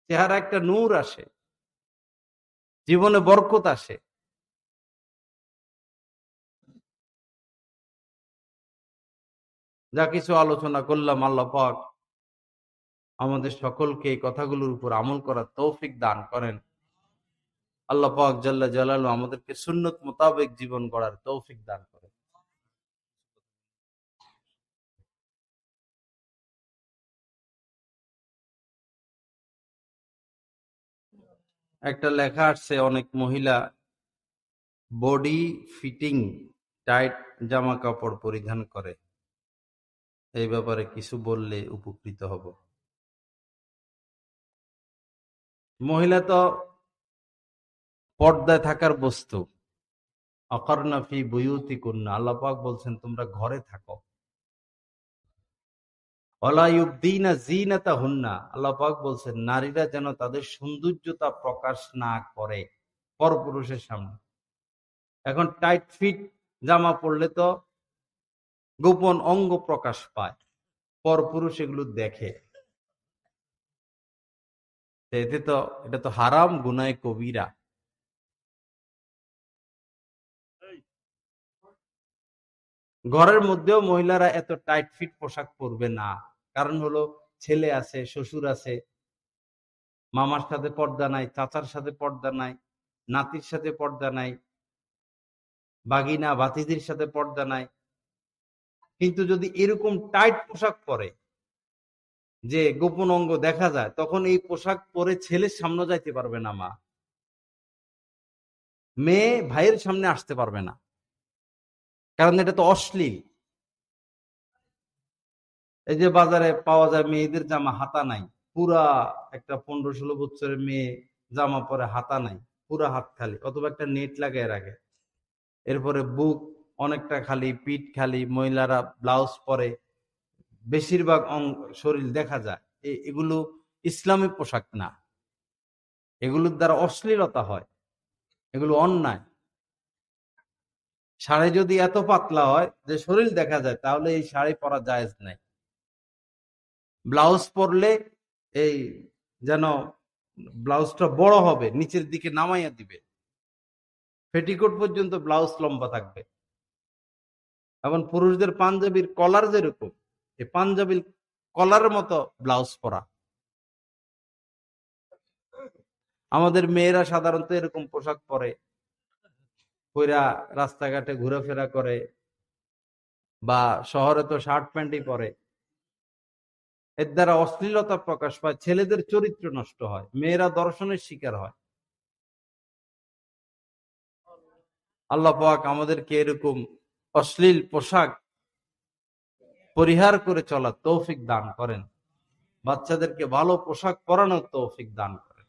চেহারা একটা নূর আসে, জীবনে বরকত আসে। যা কিছু আলোচনা করলাম, আল্লাহ পাক আমাদের সকলকে এই কথাগুলোর উপর আমল করার তৌফিক দান করেন। আল্লাহ পাক জাল্লা জালালু আমাদেরকে সুন্নত মোতাবেক জীবন গড়ার তৌফিক দান করেন। একটা লেখা আসছে, অনেক মহিলা বডি ফিটিং টাইট জামা কাপড় পরিধান করে, এই ব্যাপারে কিছু বললে উপকৃত হব। মহিলা তো পর্দায় থাকার বস্তু। অকর্ণা ফি বুয়ুতিকুন্না, আল্লাহ পাক বলছেন তোমরা ঘরে থাকো। ওয়ালা ইউবদিনা যিনাতাহুন্না, আল্লাহ পাক বলছেন নারীরা যেন তাদের সৌন্দর্যতা প্রকাশ না করে পরপুরুষের সামনে। এখন টাইট ফিট জামা পরলে তো গোপন অঙ্গ প্রকাশ পায়, পরপুরুষ এগুলো দেখে। এটা তো হারাম, গুনাহে কবিরা। ঘরের মধ্যেও মহিলারা এত টাইট ফিট পোশাক পরবে না। কারণ হলো ছেলে আছে, শ্বশুর আছে, মামার সাথে পর্দা নাই, চাচার সাথে পর্দা নাই, নাতির সাথে পর্দা নাই, বাগিনা ভাতিজির সাথে পর্দা নাই। কিন্তু যদি এরকম টাইট পোশাক পরে যে গোপন অঙ্গ দেখা যায়, তখন এই পোশাক পরে ছেলের সামনে যাইতে পারবে না মা, মেয়ে ভাইয়ের সামনে আসতে পারবে না, কারণ এটা তো অশ্লীল। এই যে বাজারে পাওয়া যায় মেয়েদের জামা হাতা নাই, পুরা একটা 15-16 বছরের মেয়ে জামা পরে হাতা নাই, পুরা হাত খালি, অথবা একটা নেট লাগায় রাখে। এরপরে বুক অনেকটা খালি, পিঠ খালি। মহিলারা ব্লাউজ পরে, বেশিরভাগ শরীর দেখা যায়, এগুলো ইসলামী পোশাক না, এগুলোর দ্বারা অশ্লীলতা হয়, এগুলো অন্যায়। শাড়ি যদি এত পাতলা হয় যে শরীর দেখা যায়, তাহলে এই শাড়ি পরা জায়েজ নাই। ব্লাউজ পরলে এই যেন ব্লাউজটা বড় হবে, নিচের দিকে নামাইয়া দিবে, পেটিকোট পর্যন্ত ব্লাউজ লম্বা থাকবে। এখন পুরুষদের পাঞ্জাবির কলার যেরকম, এই পাঞ্জাবির কলারের মতো ব্লাউজ পরা। আমাদের মেয়েরা সাধারণত এরকম পোশাক পরে, পইরা রাস্তাঘাটে ঘোরাফেরা করে, বা শহরে তো শার্ট প্যান্টই পরে। এর দ্বারা অশ্লীলতা প্রকাশ পায়, ছেলেদের চরিত্র নষ্ট হয়, মেয়েরা দর্শনের শিকার হয়। আল্লাহ পাক আমাদেরকে এরকম অশ্লীল পোশাক পরিহার করে চলার তৌফিক দান করেন, বাচ্চাদেরকে ভালো পোশাক পরানোর তৌফিক দান করেন।